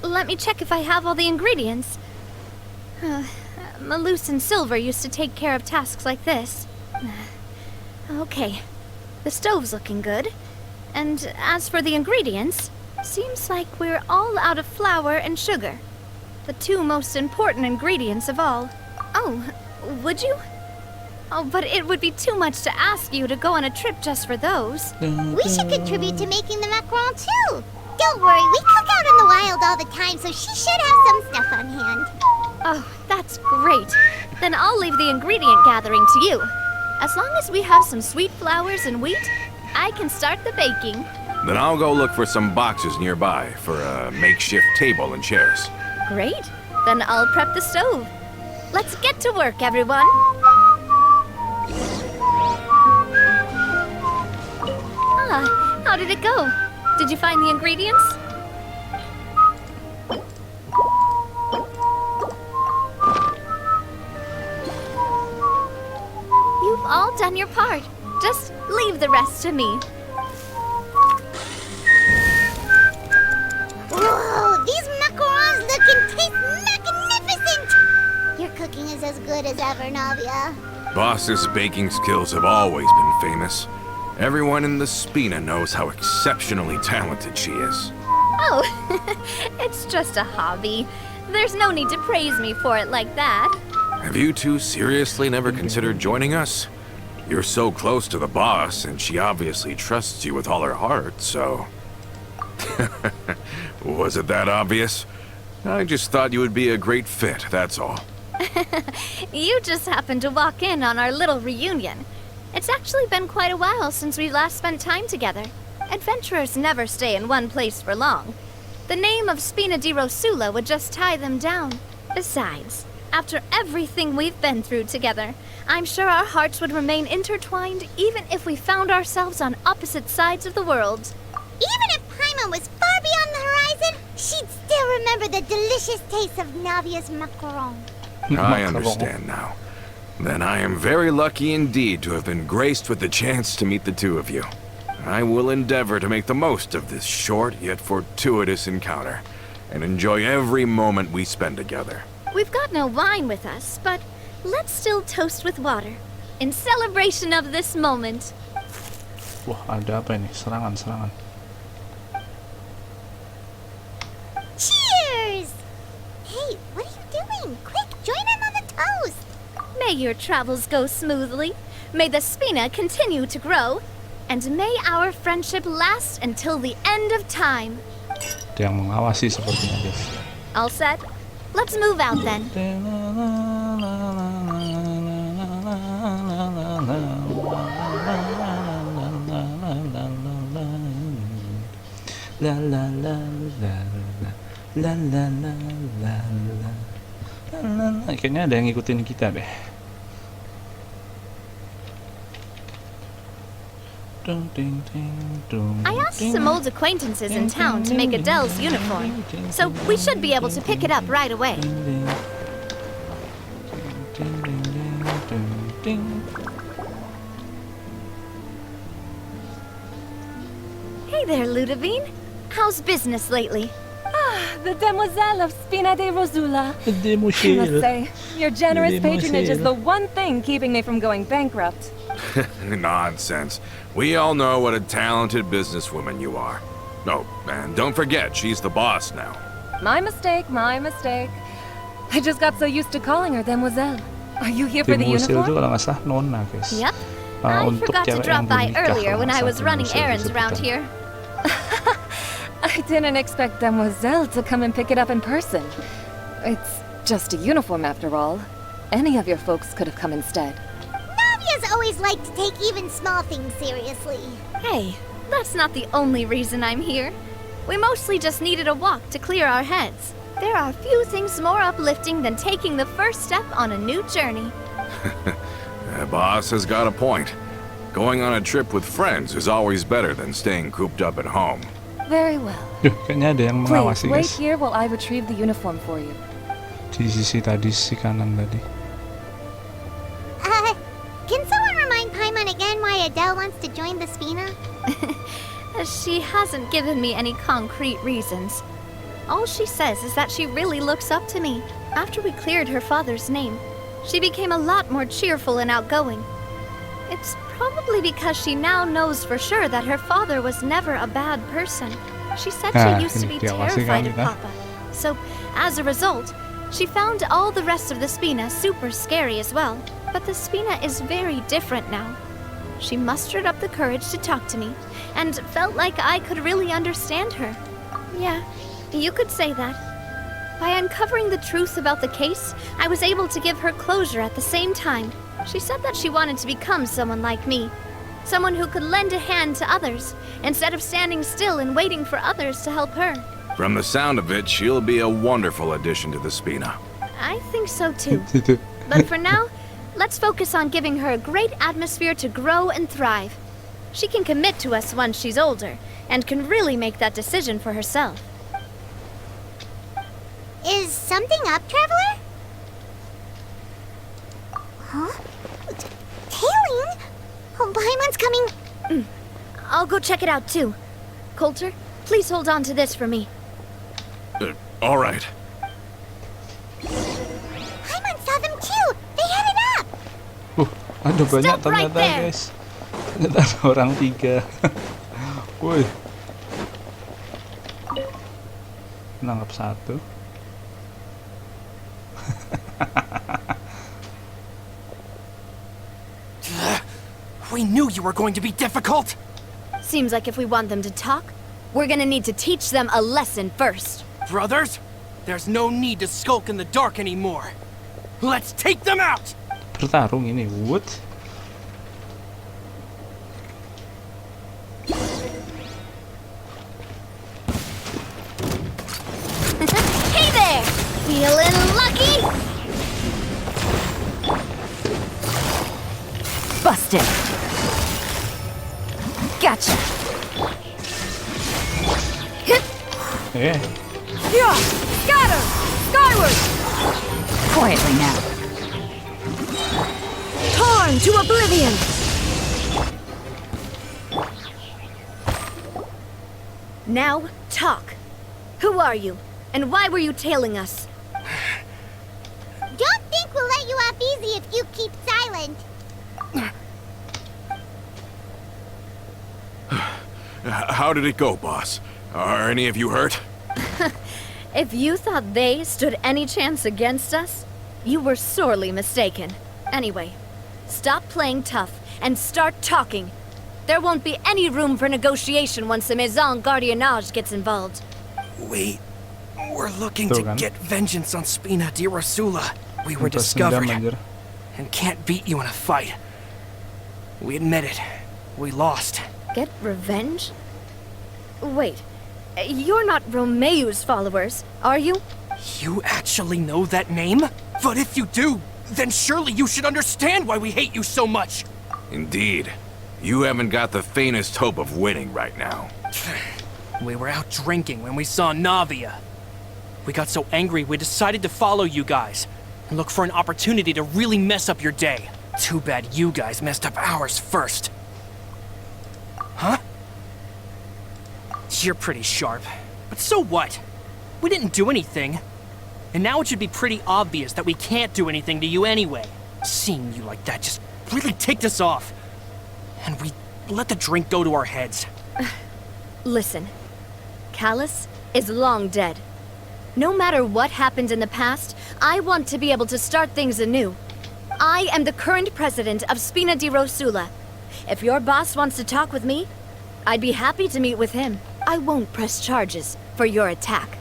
Let me check if I have all the ingredients. Malus and Silver used to take care of tasks like this. Okay, the stove's looking good. And as for the ingredients, seems like we're all out of flour and sugar. The two most important ingredients of all. Oh, would you? Oh, but it would be too much to ask you to go on a trip just for those. We should contribute to making the macaron too. Don't worry, we cook out in the wild all the time, so she should have some stuff on hand. Oh, that's great. Then I'll leave the ingredient gathering to you. As long as we have some sweet flowers and wheat, I can start the baking. Then I'll go look for some boxes nearby for a makeshift table and chairs. Great. Then I'll prep the stove. Let's get to work, everyone. Ah, how did it go? Did you find the ingredients? You've all done your part. Just leave the rest to me. Whoa, these macarons look and taste magnificent! Your cooking is as good as ever, Navia. Boss's baking skills have always been famous. Everyone in the Spina knows how exceptionally talented she is. Oh, it's just a hobby. There's no need to praise me for it like that. Have you two seriously never considered joining us? You're so close to the boss, and she obviously trusts you with all her heart, so... Was it that obvious? I just thought you would be a great fit, that's all. You just happened to walk in on our little reunion. It's actually been quite a while since we last spent time together. Adventurers never stay in one place for long. The name of Spina di Rosula would just tie them down. Besides, after everything we've been through together, I'm sure our hearts would remain intertwined even if we found ourselves on opposite sides of the world. Even if Paimon was far beyond the horizon, she'd still remember the delicious taste of Navia's macaron. I understand now. Then I am very lucky indeed to have been graced with the chance to meet the two of you. I will endeavor to make the most of this short yet fortuitous encounter, and enjoy every moment we spend together. We've got no wine with us, but let's still toast with water, in celebration of this moment. Wah, ada apa ini? Serangan. Cheers! Hey, what are you doing? Quick, join in on the toast! May your travels go smoothly, may the Spina continue to grow, and may our friendship last until the end of time. Ada yang mengawasi sepertinya, guys. All set? Let's move out then. La la la la la la la la la la. Kayaknya ada yang ngikutin kita deh. I asked some old acquaintances in town to make Adele's uniform, so we should be able to pick it up right away. Hey there, Ludovine. How's business lately? The Demoiselle of Spina di Rosula. I must Demoiselle. say, your generous Demoiselle. patronage is the one thing keeping me from going bankrupt. Nonsense. We all know what a talented businesswoman you are. Oh, and don't forget, she's the boss now. My mistake, my mistake. I just got so used to calling her Demoiselle. Are you here for the Demoiselle itu uniform? kalau nggak salah nona, guys. Yep. I Untuk forgot to cewek drop yang by belum nikah, earlier kalau when nggak I salah was running Demoiselle errands around disebutkan. here. I didn't expect Demoiselle to come and pick it up in person. It's just a uniform after all. Any of your folks could have come instead. Navia's always liked to take even small things seriously. Hey, that's not the only reason I'm here. We mostly just needed a walk to clear our heads. There are few things more uplifting than taking the first step on a new journey. The boss has got a point. Going on a trip with friends is always better than staying cooped up at home. Very well. Duh, kayaknya ada yang Please, mengawasi, wait guys. here while I retrieve the uniform for you. Di sisi tadi, sisi kanan tadi. Can someone remind Paimon again why Adele wants to join the Spina? She hasn't given me any concrete reasons. All she says is that she really looks up to me. After we cleared her father's name, she became a lot more cheerful and outgoing. It's probably because she now knows for sure that her father was never a bad person. She said she used to be terrified of Papa. So, as a result, she found all the rest of the Spina super scary as well. But the Spina is very different now. She mustered up the courage to talk to me, and felt like I could really understand her. Yeah, You could say that. By uncovering the truth about the case, I was able to give her closure at the same time. She said that she wanted to become someone like me. Someone who could lend a hand to others, instead of standing still and waiting for others to help her. From the sound of it, she'll be a wonderful addition to the Spina. I think so too. But for now, let's focus on giving her a great atmosphere to grow and thrive. She can commit to us once she's older, and can really make that decision for herself. Is something up, Traveler? Huh? Tailing? Oh, Paimon's coming. I'll go check it out too. Coulter, please hold on to this for me. All right. Paimon saw them too. They headed up. Ada banyak Stop right ternyata there. guys. Ternyata ada orang 3. Woi. Nangkap 1. We knew you were going to be difficult! Seems like if we want them to talk, we're gonna need to teach them a lesson first. Brothers, there's no need to skulk in the dark anymore. Let's take them out! Bertarung ini, what? Hey there! Feeling lucky? Busted. Gotcha. Yeah. Scatter! Skyward! Quietly now. Torn to oblivion! Now, talk. Who are you? And why were you tailing us? Don't think we'll let you off easy if you keep silent. How did it go, boss? Are any of you hurt? If you thought they stood any chance against us, you were sorely mistaken. Anyway, stop playing tough and start talking. There won't be any room for negotiation once the Maison Gardiennage gets involved. We're looking Tuh to kan. get vengeance on Spina di Rosula. We were Lepas discovered dendam, anjir. and can't beat you in a fight. We admit it. We lost. Get revenge? Wait, you're not Romeu's followers, are you? You actually know that name? But if you do, then surely you should understand why we hate you so much. Indeed. You haven't got the faintest hope of winning right now. We were out drinking when we saw Navia. We got so angry we decided to follow you guys and look for an opportunity to really mess up your day. Too bad you guys messed up ours first. Huh? You're pretty sharp. But so what? We didn't do anything. And now it should be pretty obvious that we can't do anything to you anyway. Seeing you like that just really ticked us off. And we let the drink go to our heads. Listen, Callus is long dead. No matter what happened in the past, I want to be able to start things anew. I am the current president of Spina di Rosula. If your boss wants to talk with me, I'd be happy to meet with him. I won't press charges for your attack.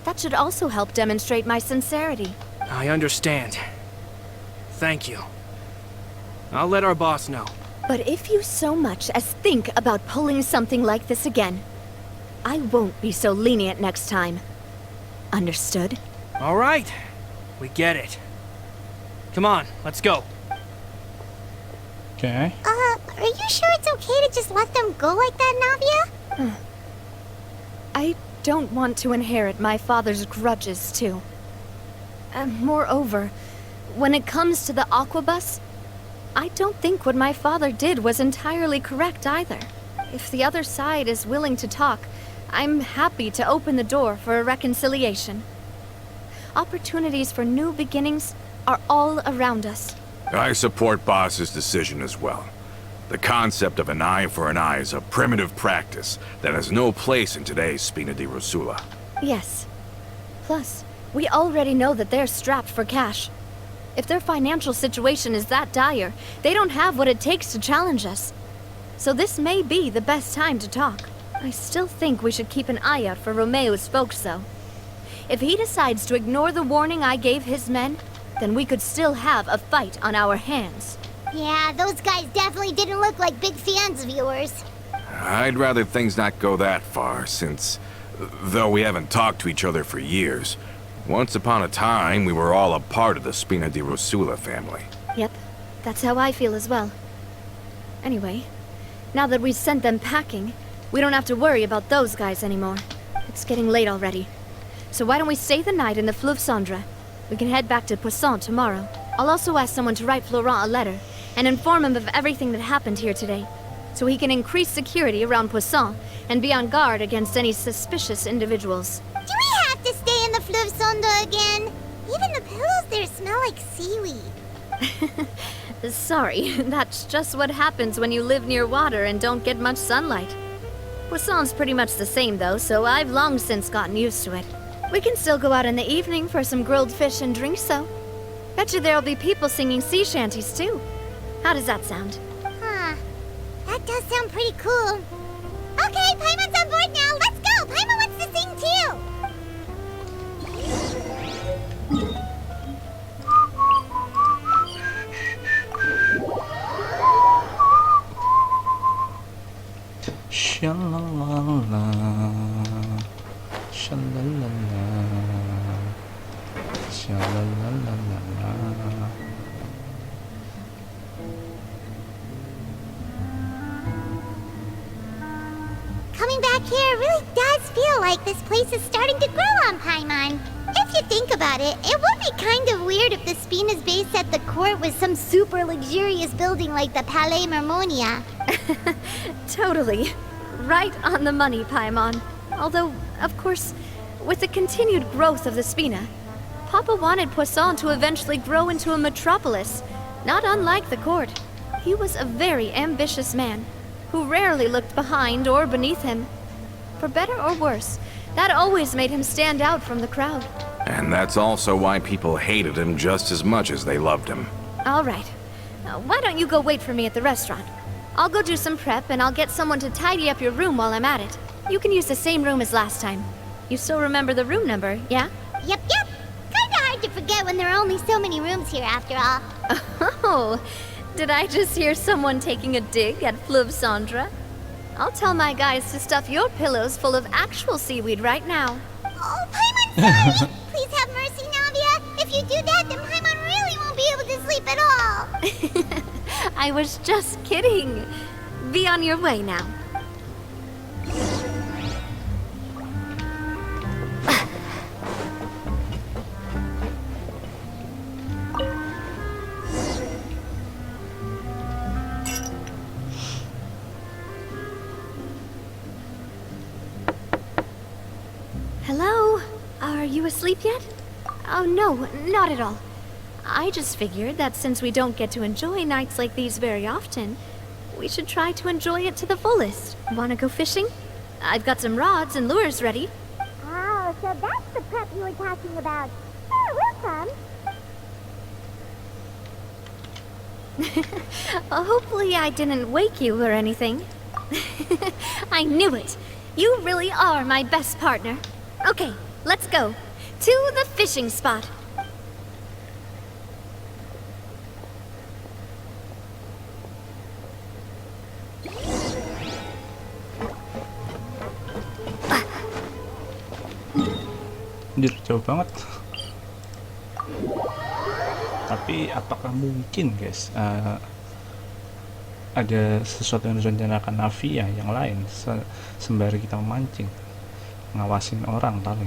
That should also help demonstrate my sincerity. I understand. Thank you. I'll let our boss know. But if you so much as think about pulling something like this again, I won't be so lenient next time. Understood? All right. We get it. Come on, let's go. Okay. Are you sure it's okay to just let them go like that, Navia? I don't want to inherit my father's grudges, too. Moreover, when it comes to the Aquabus, I don't think what my father did was entirely correct either. If the other side is willing to talk, I'm happy to open the door for a reconciliation. Opportunities for new beginnings are all around us. I support Boss's decision as well. The concept of an eye for an eye is a primitive practice that has no place in today's Spina di Rosula. Yes. Plus, we already know that they're strapped for cash. If their financial situation is that dire, they don't have what it takes to challenge us. So this may be the best time to talk. I still think we should keep an eye out for Romeo's folks, though. If he decides to ignore the warning I gave his men, then we could still have a fight on our hands. Yeah, those guys definitely didn't look like big fans of yours. I'd rather things not go that far, since, though we haven't talked to each other for years, once upon a time we were all a part of the Spina di Rosula family. Yep, that's how I feel as well. Anyway, now that we've sent them packing, we don't have to worry about those guys anymore. It's getting late already. So why don't we stay the night in the Fleuve Cendre? We can head back to Poisson tomorrow. I'll also ask someone to write Florent a letter and inform him of everything that happened here today, so he can increase security around Poisson and be on guard against any suspicious individuals. Do we have to stay in the Fleuve Cendre again? Even the pillows there smell like seaweed. Sorry, that's just what happens when you live near water and don't get much sunlight. Poisson's pretty much the same though, so I've long since gotten used to it. We can still go out in the evening for some grilled fish and drinks though. Bet you there'll be people singing sea shanties too. How does that sound? Huh. That does sound pretty cool. Okay, Paimon's on board now. Let's go! Paimon wants to sing too! Shalalala, shalalala, shalalala. Coming back here really does feel like this place is starting to grow on Paimon. If you think about it, it would be kind of weird if the Spina's base at the court was some super luxurious building like the Palais Marmonia. Totally. Right on the money, Paimon. Although, of course, with the continued growth of the Spina, Papa wanted Poisson to eventually grow into a metropolis, not unlike the court. He was a very ambitious man, who rarely looked behind or beneath him. For better or worse, that always made him stand out from the crowd. And that's also why people hated him just as much as they loved him. All right. Why don't you go wait for me at the restaurant? I'll go do some prep and I'll get someone to tidy up your room while I'm at it. You can use the same room as last time. You still remember the room number, yeah? Yep. Kinda hard to forget when there are only so many rooms here after all. Oh, did I just hear someone taking a dig at Fleuve Cendre? I'll tell my guys to stuff your pillows full of actual seaweed right now. Oh, Paimon, sorry! Please have mercy, Navia. If you do that, then Paimon really won't be able to sleep at all. I was just kidding. Be on your way now. Hello? Are you asleep yet? Oh, no, not at all. I just figured that since we don't get to enjoy nights like these very often, we should try to enjoy it to the fullest. Wanna go fishing? I've got some rods and lures ready. Oh, so that's the prep you were talking about. Sure, we'll come. Hopefully I didn't wake you or anything. I knew it. You really are my best partner. Okay, let's go. To the fishing spot. Anjir, jauh banget. Tapi apakah mungkin guys ada sesuatu yang direncanakan Navi ya yang lain sembari kita memancing, ngawasin orang paling.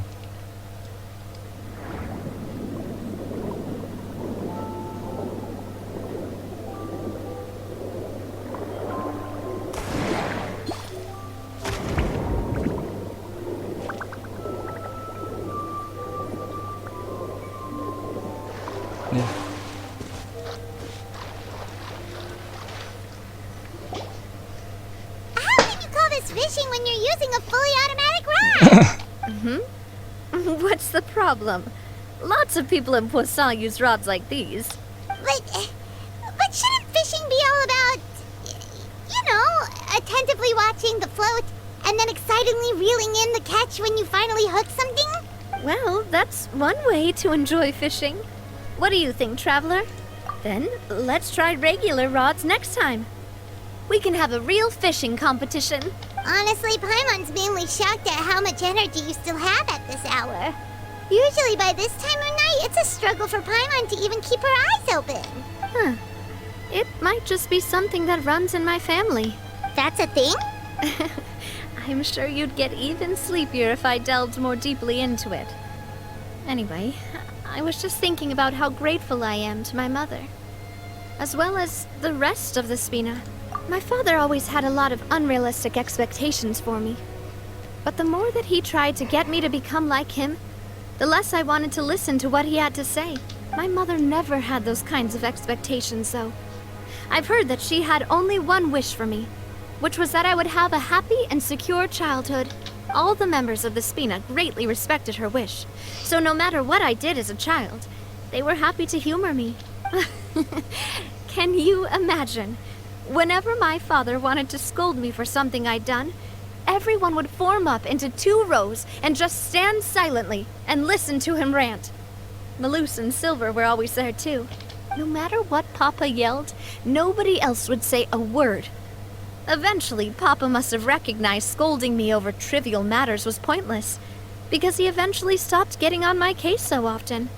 Ya. How can you call this fishing when you're using a fully automatic rod? What's the problem? Lots of people in Poisson use rods like these. But shouldn't fishing be all about, attentively watching the float and then excitedly reeling in the catch when you finally hook something? Well, that's one way to enjoy fishing. What do you think, Traveler? Then let's try regular rods next time. We can have a real fishing competition. Honestly, Paimon's mainly shocked at how much energy you still have at this hour. Usually by this time of night, it's a struggle for Paimon to even keep her eyes open. Huh. It might just be something that runs in my family. That's a thing? I'm sure you'd get even sleepier if I delved more deeply into it. Anyway, I was just thinking about how grateful I am to my mother, as well as the rest of the Spina. My father always had a lot of unrealistic expectations for me. But the more that he tried to get me to become like him, the less I wanted to listen to what he had to say. My mother never had those kinds of expectations, though. I've heard that she had only one wish for me, which was that I would have a happy and secure childhood. All the members of the Spina greatly respected her wish, so no matter what I did as a child, they were happy to humor me. Can you imagine? Whenever my father wanted to scold me for something I'd done, everyone would form up into 2 rows and just stand silently and listen to him rant. Malus and Silver were always there too. No matter what Papa yelled, nobody else would say a word. Eventually, Papa must have recognized scolding me over trivial matters was pointless, because he eventually stopped getting on my case so often.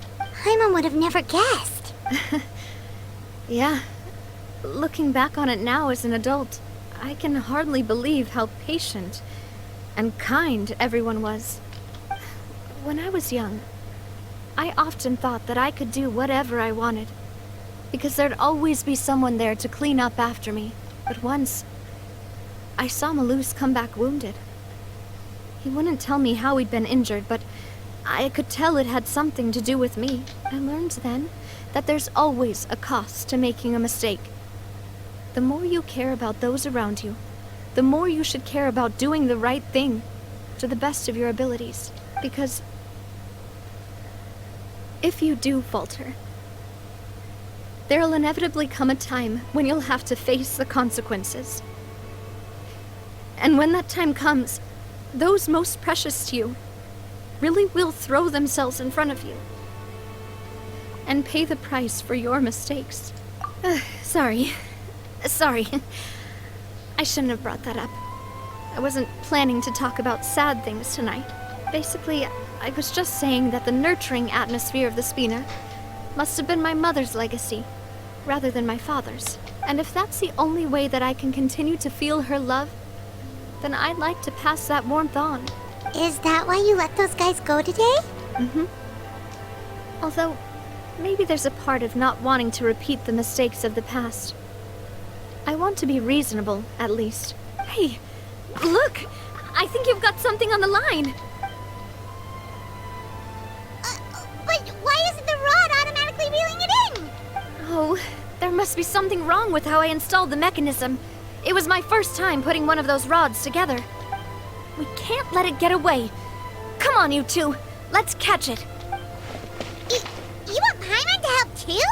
Paimon would have never guessed. Yeah. Looking back on it now as an adult, I can hardly believe how patient and kind everyone was. When I was young, I often thought that I could do whatever I wanted, because there'd always be someone there to clean up after me. But once, I saw Malus come back wounded. He wouldn't tell me how he'd been injured, but I could tell it had something to do with me. I learned then that there's always a cost to making a mistake. The more you care about those around you, the more you should care about doing the right thing to the best of your abilities. Because if you do falter, there'll inevitably come a time when you'll have to face the consequences. And when that time comes, those most precious to you really will throw themselves in front of you and pay the price for your mistakes. Sorry. I shouldn't have brought that up. I wasn't planning to talk about sad things tonight. Basically, I was just saying that the nurturing atmosphere of the Spina must have been my mother's legacy, rather than my father's. And if that's the only way that I can continue to feel her love, then I'd like to pass that warmth on. Is that why you let those guys go today? Mm-hmm. Although, maybe there's a part of not wanting to repeat the mistakes of the past. I want to be reasonable, at least. Hey, look! I think you've got something on the line! But why isn't the rod automatically reeling it in? Oh, there must be something wrong with how I installed the mechanism. It was my first time putting one of those rods together. We can't let it get away. Come on, you two. Let's catch it. You want Paimon to help too?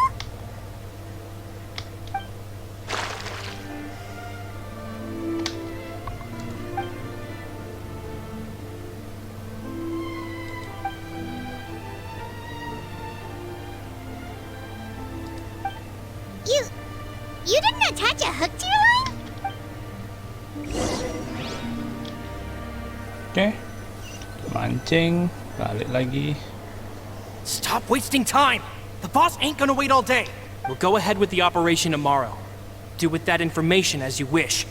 You didn't attach a hook to your line? Oke, mancing, balik lagi. Stop wasting time! The boss ain't gonna wait all day. We'll go ahead with the operation tomorrow. Do with that information as you wish.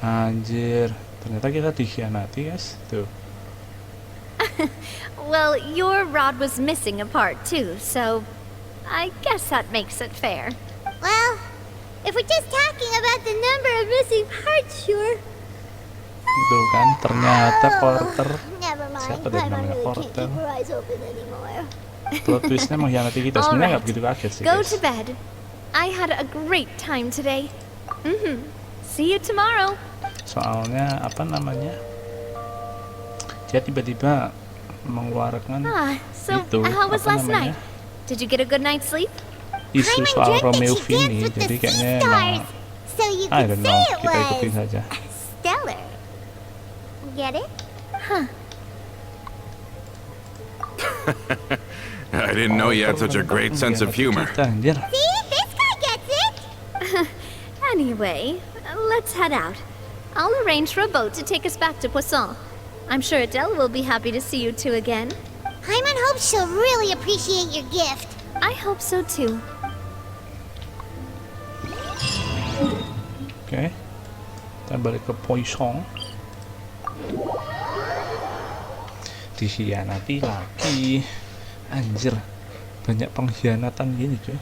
Anjir, ternyata kita dikhianati guys, tuh. Well, your rod was missing a part too, so I guess that makes it fair. Well, if we're just talking about the number of missing parts, sure. Tuh kan, ternyata Porter. Never mind. Siapa deh Paimon namanya really can't Porter? keep her eyes open anymore. Plot twistnya mengkhianati kita. All Sebenarnya right. nggak begitu kaget sih Go guys. to bed. I had a great time today. See you tomorrow. Soalnya apa namanya? Dia tiba-tiba mengeluarkan So itu how was apa last namanya? night? Did you get a good night's sleep? Isu Paimon soal dreamt that Romeo she Vini, danced with the jadi kayaknya sea emang stars. So you I could don't say know, it kita ikutin was saja. stellar. get it. I didn't know you had such a great sense of humor. Kita, anjir. See, this guy gets it. Anyway, let's head out. I'll arrange for a boat to take us back to Poisson. I'm sure Adele will be happy to see you two again. Paimon hopes she'll really appreciate your gift. I hope so too. Oke. Kita balik ke Poisson. Dikhianati lagi. Anjir. Banyak pengkhianatan gini, cuy.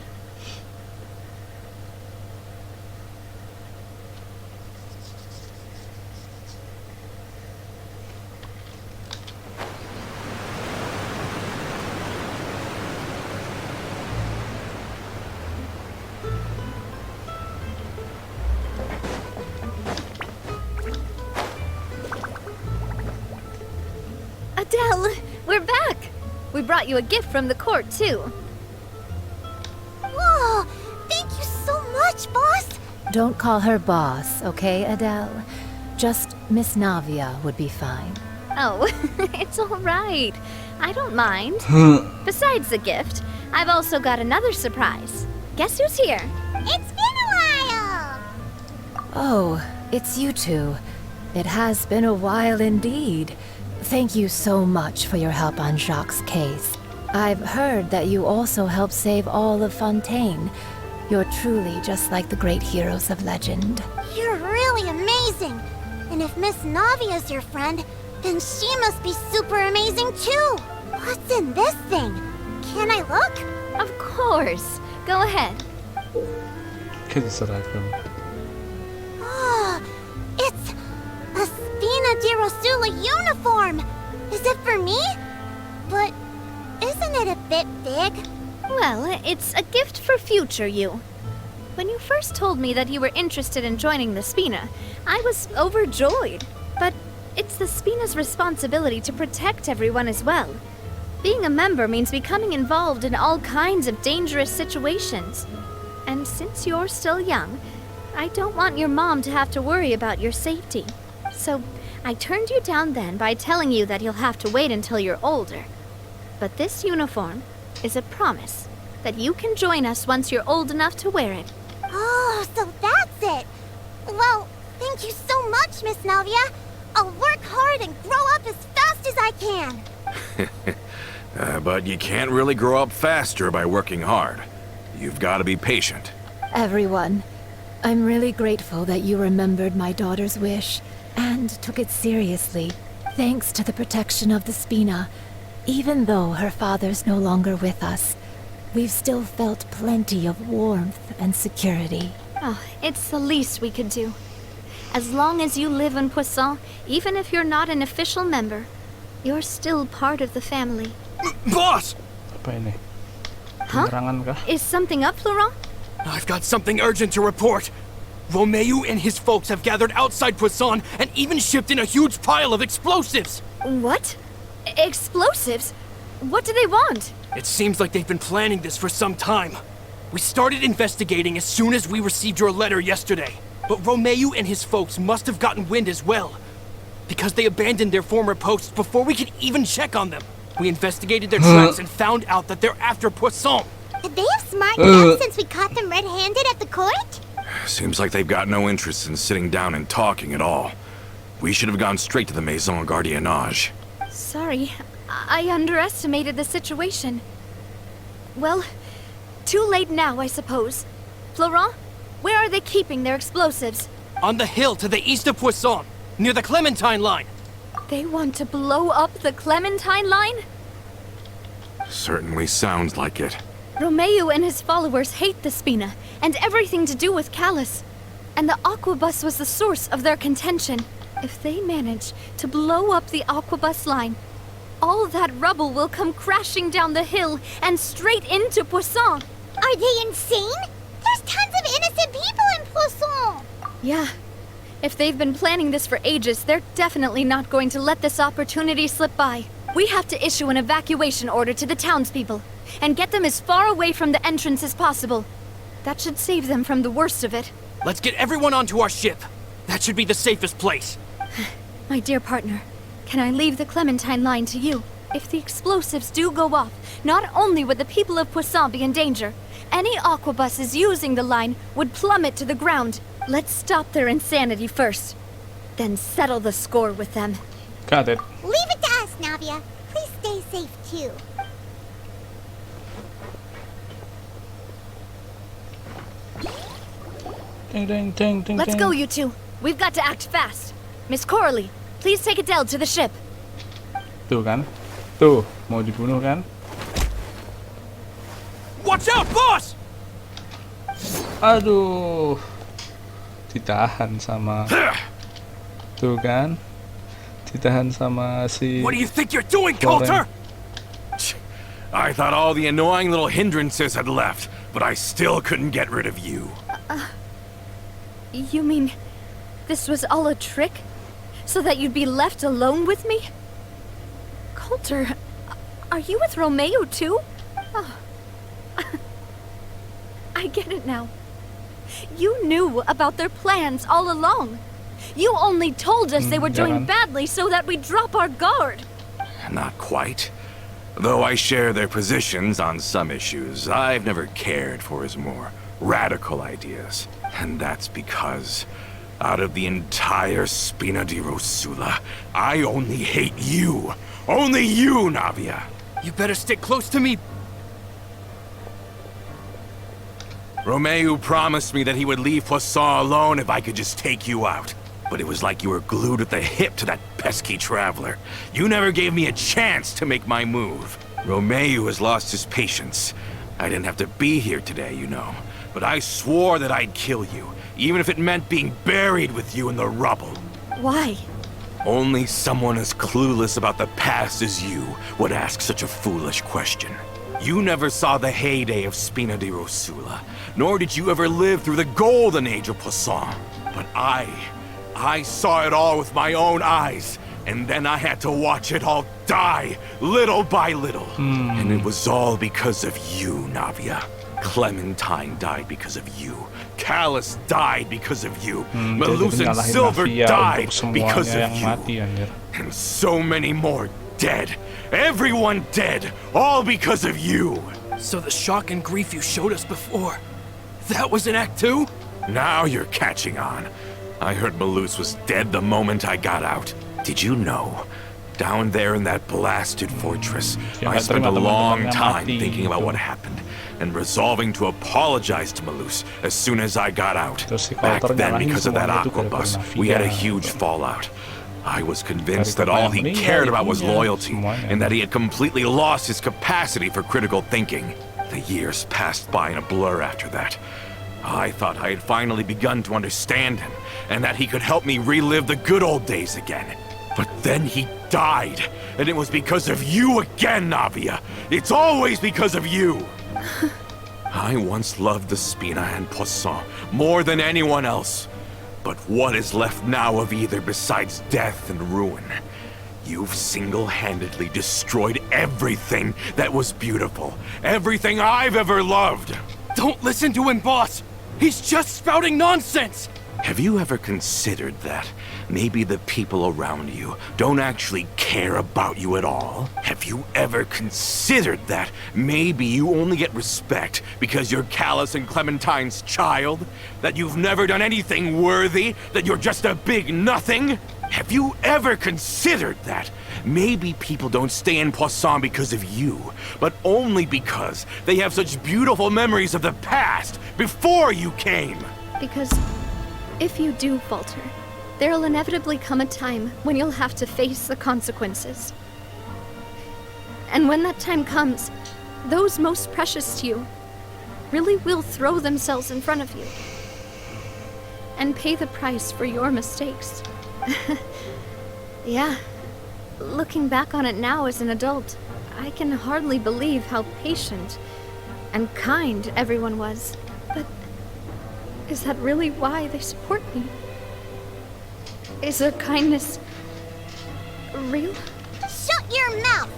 Adele, we're back! We brought you a gift from the court, too. Whoa, thank you so much, boss. Don't call her boss, okay, Adele? Just Miss Navia would be fine. Oh, it's all right. I don't mind. Besides the gift, I've also got another surprise. Guess who's here? It's been a while. Oh, it's you two. It has been a while indeed. Thank you so much for your help on Jacques' case. I've heard that you also helped save all of Fontaine. You're truly just like the great heroes of legend. You're really amazing. And if Miss Navia's your friend, then she must be super amazing too. What's in this thing? Can I look? Of course. Go ahead. Kita seragam. Oh, it's a Spina di Rosula uniform. Is it for me? But isn't it a bit big? Well, it's a gift for future you. When you first told me that you were interested in joining the Spina, I was overjoyed. But it's the Spina's responsibility to protect everyone as well. Being a member means becoming involved in all kinds of dangerous situations. And since you're still young, I don't want your mom to have to worry about your safety. So I turned you down then by telling you that you'll have to wait until you're older. But this uniform is a promise that you can join us once you're old enough to wear it. Oh, so that's it. Well, thank you so much, Miss Navia. I'll work hard and grow up as fast as I can. But you can't really grow up faster by working hard. You've got to be patient. Everyone, I'm really grateful that you remembered my daughter's wish and took it seriously. Thanks to the protection of the Spina, even though her father's no longer with us, we've still felt plenty of warmth and security. Oh, it's the least we could do. As long as you live in Poisson, even if you're not an official member, you're still part of the family. Boss! Apa ini? Huh? Penyerangan kah? Is something up, Florent? I've got something urgent to report. Romeu and his folks have gathered outside Poisson and even shipped in a huge pile of explosives. What? Explosives? What do they want? It seems like they've been planning this for some time. We started investigating as soon as we received your letter yesterday. But Romeu and his folks must have gotten wind as well, because they abandoned their former posts before we could even check on them. We investigated their tracks and found out that they're after Poisson. Did they have smart guns since we caught them red-handed at the court? Seems like they've got no interest in sitting down and talking at all. We should have gone straight to the Maison Gardiennage. Sorry, I underestimated the situation. Well, too late now, I suppose. Florent, where are they keeping their explosives? On the hill to the east of Poisson, near the Clementine line. They want to blow up the Clementine line? Certainly sounds like it. Romeu and his followers hate the Spina and everything to do with Callus. And the Aquabus was the source of their contention. If they manage to blow up the Aquabus line, all that rubble will come crashing down the hill and straight into Poisson. Are they insane? There's tons of innocent people in Poisson. Yeah. If they've been planning this for ages, they're definitely not going to let this opportunity slip by. We have to issue an evacuation order to the townspeople and get them as far away from the entrance as possible. That should save them from the worst of it. Let's get everyone onto our ship. That should be the safest place. My dear partner, can I leave the Clementine line to you? If the explosives do go off, not only would the people of Poisson be in danger, any aquabuses using the line would plummet to the ground. Let's stop their insanity first, then settle the score with them. Got it. Leave it to us, Navia. Please stay safe, too. Ding, ding, ding, ding, Let's ding. go, you two. We've got to act fast. Miss Coralie, please take Adele to the ship. Tuh kan. Tuh, mau dibunuh kan? Watch out, boss! Aduh. Ditahan sama. Tuh kan. Ditahan sama si What do you think you're doing, Coulter? Coulter? I thought all the annoying little hindrances had left, but I still couldn't get rid of you. You mean this was all a trick? So that you'd be left alone with me? Coulter, are you with Romeo too? Oh. I get it now. You knew about their plans all along. You only told us they were doing badly so that we'd drop our guard. Not quite. Though I share their positions on some issues, I've never cared for his more radical ideas. And that's because, out of the entire Spina di Rosula, I only hate you. Only you, Navia. You better stick close to me. Romeo promised me that he would leave Poisson alone if I could just take you out. But it was like you were glued at the hip to that pesky traveler. You never gave me a chance to make my move. Romeo has lost his patience. I didn't have to be here today, you know. But I swore that I'd kill you, even if it meant being buried with you in the rubble. Why? Only someone as clueless about the past as you would ask such a foolish question. You never saw the heyday of Spina di Rosula, nor did you ever live through the golden age of Poisson. But I saw it all with my own eyes, and then I had to watch it all die, little by little. And it was all because of you, Navia. Clementine died because of you. Callus died because of you. Malus and Silver died because of you. And so many more dead. Everyone dead, all because of you. So the shock and grief you showed us before, that was in Act 2? Now you're catching on. I heard Malus was dead the moment I got out. Did you know? Down there in that blasted fortress, I spent a long time thinking about what happened and resolving to apologize to Malus as soon as I got out. Back then, because of that aquabus, we had a huge fallout. I was convinced that all he cared about was loyalty, and that he had completely lost his capacity for critical thinking. The years passed by in a blur after that. I thought I had finally begun to understand him, and that he could help me relive the good old days again. But then he died, and it was because of you again, Navia. It's always because of you. I once loved the Spina and Poisson more than anyone else. But what is left now of either besides death and ruin? You've single-handedly destroyed everything that was beautiful. Everything I've ever loved. Don't listen to him, boss! He's just spouting nonsense! Have you ever considered that maybe the people around you don't actually care about you at all? Have you ever considered that maybe you only get respect because you're Callus and Clementine's child? That you've never done anything worthy? That you're just a big nothing? Have you ever considered that maybe people don't stay in Poisson because of you, but only because they have such beautiful memories of the past before you came? Because if you do falter, there'll inevitably come a time when you'll have to face the consequences. And when that time comes, those most precious to you really will throw themselves in front of you and pay the price for your mistakes. Yeah, looking back on it now as an adult, I can hardly believe how patient and kind everyone was. But is that really why they support me? Is their kindness real? Shut your mouth!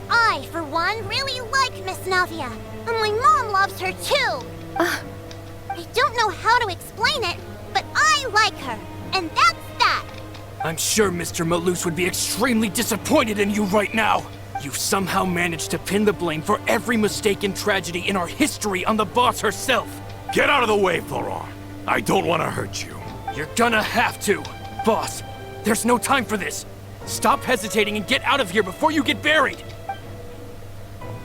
I, for one, really like Miss Navia, and my mom loves her too! I don't know how to explain it, but I like her, and that's that! I'm sure Mr. Malus would be extremely disappointed in you right now. You somehow managed to pin the blame for every mistake and tragedy in our history on the boss herself. Get out of the way, Florent. I don't want to hurt you. You're gonna have to. Boss, there's no time for this. Stop hesitating and get out of here before you get buried.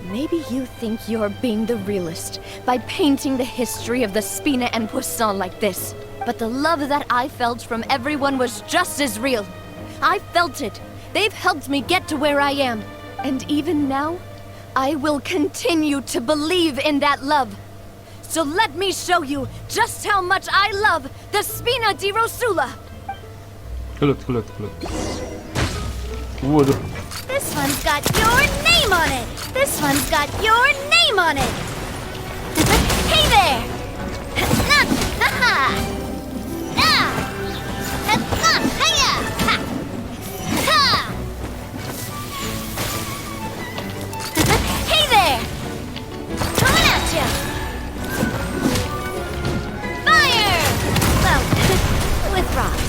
Maybe you think you're being the realist by painting the history of the Spina and Poisson like this. But the love that I felt from everyone was just as real. I felt it. They've helped me get to where I am. And even now, I will continue to believe in that love. So let me show you just how much I love the Spina di Rosula. Gelut. Waduh. This one's got your name on it. This one's got your name on it. Hey there! Hey there! Coming at you! Fire! Well, with rocks.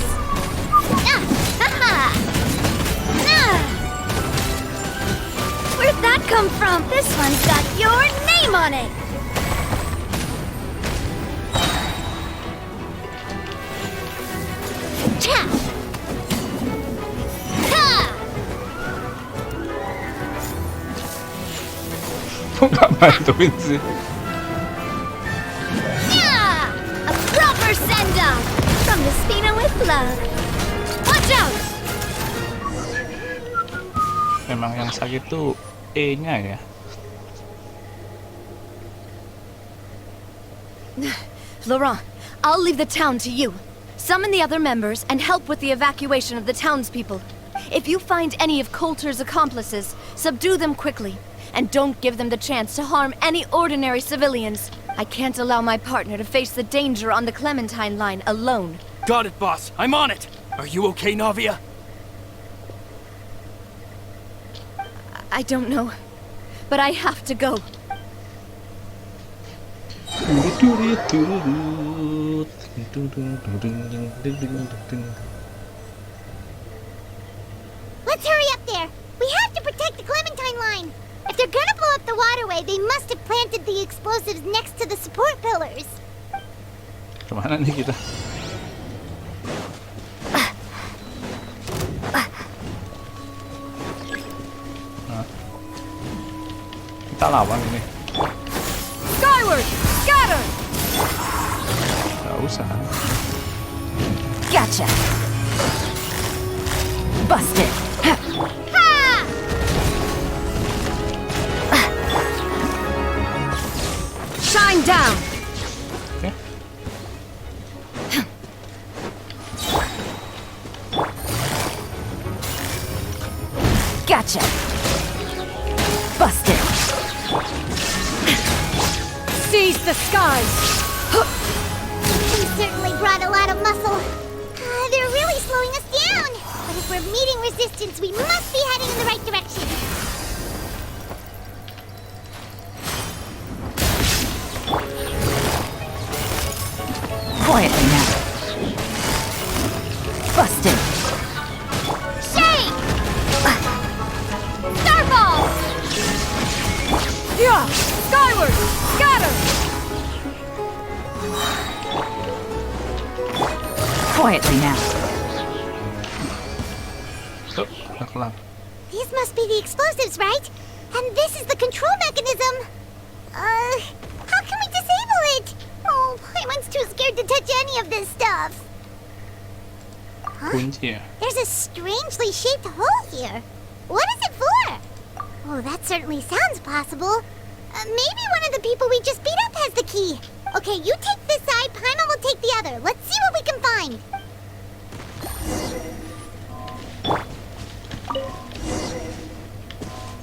Where'd that come from? This one's got your name on it! Cha! Ha! Kok nggak bantuin sih? Yeah! A proper send-off from the Spina with love. Watch out! Memang yang sakit tuh E-nya ya. Laurent, I'll leave the town to you. Summon the other members and help with the evacuation of the townspeople. If you find any of Coulter's accomplices, subdue them quickly. And don't give them the chance to harm any ordinary civilians. I can't allow my partner to face the danger on the Clementine line alone. Got it, boss. I'm on it. Are you okay, Navia? I don't know, but I have to go. Let's hurry up there. We have to protect the Clementine line. If they're gonna blow up the waterway, they must have planted the explosives next to the support pillars. Kemana nih kita? Kita lawan ini. Skyward! Scatter! Gak usah. Gotcha! Busted! Ha! Shine down! Oke. Gotcha! Busted! Seize the skies! We certainly brought a lot of muscle. They're really slowing us down. But if we're meeting resistance, we must be heading in the right direction. Quietly now. Busted! Shake! Starball! Yeah! Skyward! Scatter! Quietly now. Tuh, udah kelar. These must be the explosives, right? And this is the control mechanism. How can we disable it? Oh, Paimon's too scared to touch any of this stuff. Huh? Kunci ya. There's a strangely shaped hole here. What is it for? Oh, that certainly sounds possible. Maybe one of the people we just beat up has the key. Okay, you take this side, Paimon will take the other. Let's see what we can find.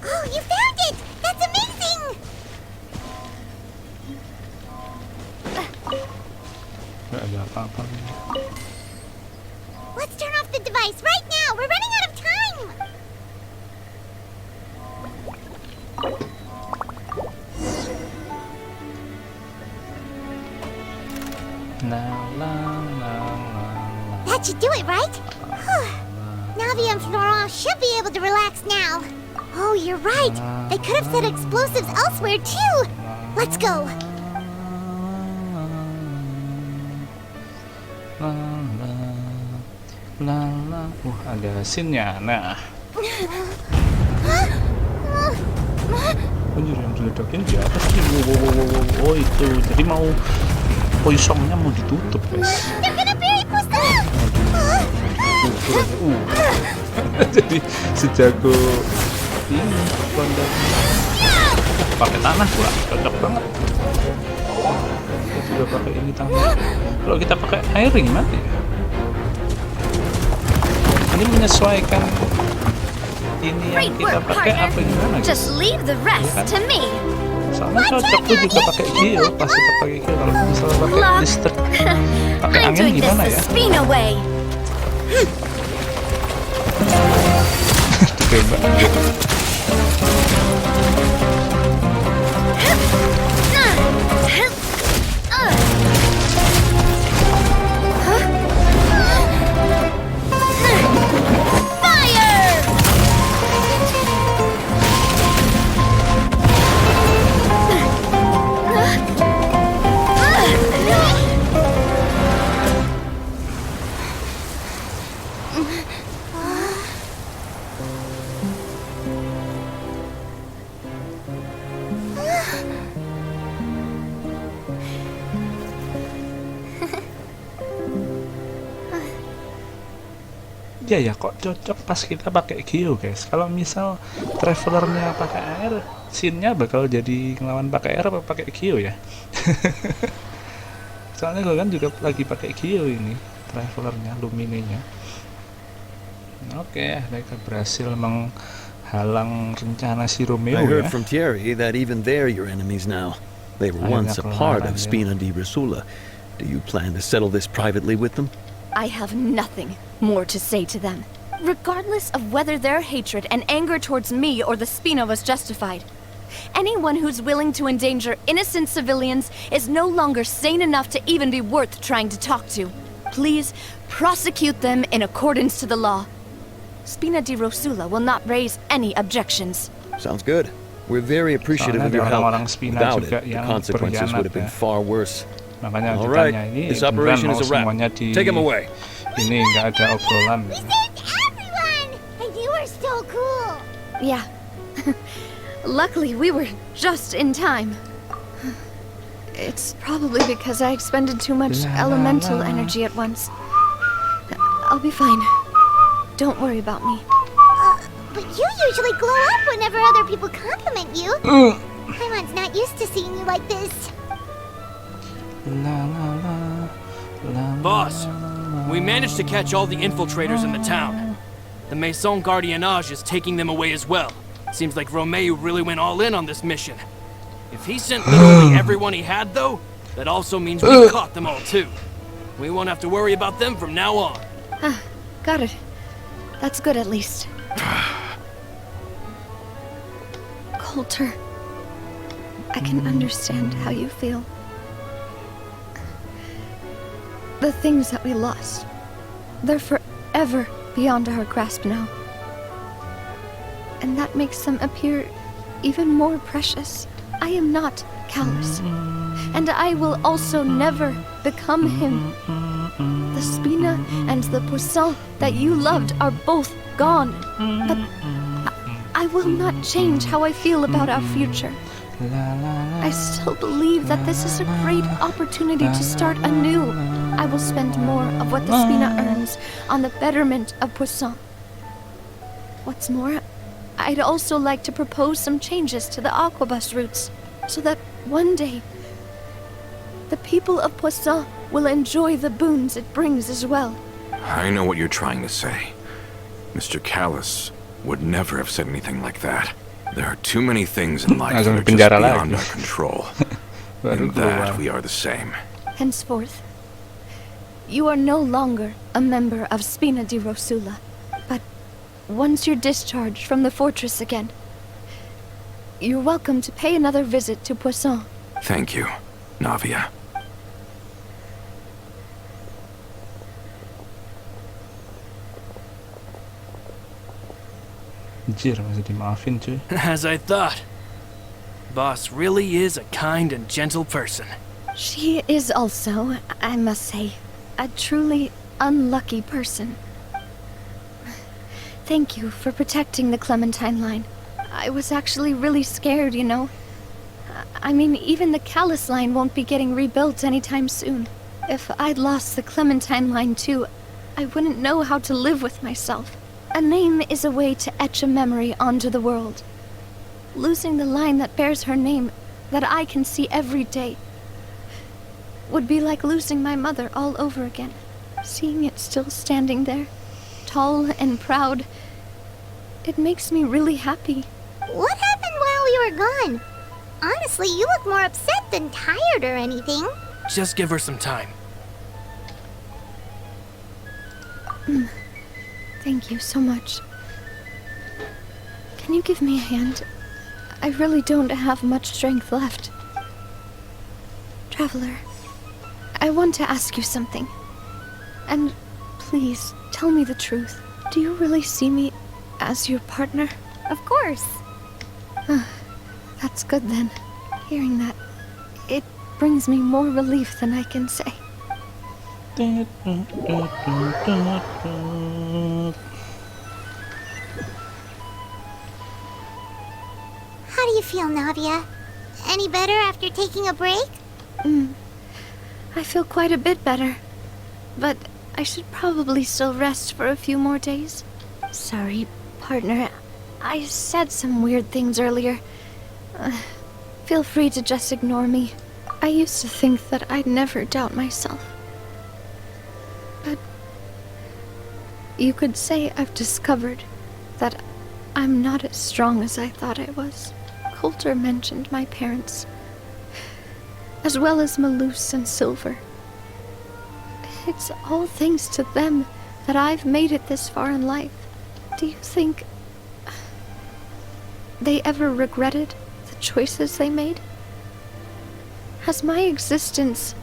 Oh, you found it! That's amazing! Gak ada apa-apa. Let's turn off the device right now. We're running out of time. La la la la la. That should do it, right? Navi and Florent should be able to relax now. Oh, you're right. They could have set explosives elsewhere too. Let's go. Ada scene-nya. Nah, anjir yang diledakin di atas nih. Oh itu. Jadi mau poisonnya mau ditutup, guys. They're gonna bury Poisson! Jadi sejago ini kondak pakai tanah pula cocok banget. Kita juga pakai ini tanah. Kalau kita pakai air gimana ya? Ini menyesuaikan ini yang Great kita work, pakai apa partner. gimana? Gitu? Just leave the rest to me. Soalnya cocok tuh juga pakai geo, pas kita pakai geo. Kalau misalnya pakai Lock. listrik, pakai I'm angin doing this gimana the ya? Spina way. Ditembak. Fire! Iya ya, kok cocok pas kita pakai geo, guys. Kalau misal travelernya pakai air, scene-nya bakal jadi ngelawan pakai air apa pakai geo ya? Soalnya gue kan juga lagi pakai geo ini, travelernya, luminenya. Oke, mereka berhasil menghalang rencana si Romeo I heard ya. from Thierry that even they're your enemies now. They were once a part of Spina di Rosula. Do you plan to settle this privately with them? I have nothing more to say to them. Regardless of whether their hatred and anger towards me or the Spina was justified, anyone who's willing to endanger innocent civilians is no longer sane enough to even be worth trying to talk to. Please prosecute them in accordance to the law. Spina di Rosula will not raise any objections. Sounds good. We're very appreciative Soalnya of your ada help. orang-orang Spina Without juga it, the yang consequences would have been berkhianat ya. far worse. Makanya All ditanya right, ini this beneran operation mau is a wrap. semuanya di Take him away. ini nggak ada obrolan. We saved everyone! And you were so cool! Yeah. Luckily, we were just in time. It's probably because I expended too much elemental energy at once. I'll be fine. Don't worry about me. But you usually glow up whenever other people compliment you. Paimon's not used to seeing you like this. Boss, we managed to catch all the infiltrators in the town. The Maison Gardiennage is taking them away as well. Seems like Romeo really went all in on this mission. If he sent literally everyone he had, though, that also means we caught them all too. We won't have to worry about them from now on. Got it. That's good at least. Coulter, I can understand how you feel. The things that we lost, they're forever beyond our grasp now. And that makes them appear even more precious. I am not callous, and I will also never become him. The Spina and the Poisson that you loved are both gone, but I will not change how I feel about our future. I still believe that this is a great opportunity to start anew. I will spend more of what the Spina earns on the betterment of Poisson. What's more, I'd also like to propose some changes to the Aquabus routes, so that one day the people of Poisson will enjoy the boons it brings as well. I know what you're trying to say. Mr. Callus would never have said anything like that. There are too many things in life that are just beyond our control. In that, we are the same. Henceforth, you are no longer a member of Spina di Rosula, but once you're discharged from the fortress again, you're welcome to pay another visit to Poisson. Thank you, Navia. Anjir, masih dimaafin cuy. As I thought. Boss really is a kind and gentle person. She is also, I must say, a truly unlucky person. Thank you for protecting the Clementine line. I was actually really scared, you know. I mean, even the Callus line won't be getting rebuilt anytime soon. If I'd lost the Clementine line too, I wouldn't know how to live with myself. A name is a way to etch a memory onto the world. Losing the line that bears her name, that I can see every day, would be like losing my mother all over again. Seeing it still standing there, tall and proud, it makes me really happy. What happened while we were gone? Honestly, you look more upset than tired or anything. Just give her some time. Thank you so much. Can you give me a hand? I really don't have much strength left. Traveler, I want to ask you something. And please, tell me the truth. Do you really see me as your partner? Of course. That's good then. Hearing that, it brings me more relief than I can say. How do you feel, Navia? Any better after taking a break? I feel quite a bit better. But I should probably still rest for a few more days. Sorry, partner. I said some weird things earlier. Feel free to just ignore me. I used to think that I'd never doubt myself. But you could say I've discovered that I'm not as strong as I thought I was. Coulter mentioned my parents, as well as Malus and Silver. It's all thanks to them that I've made it this far in life. Do you think they ever regretted the choices they made? Has my existence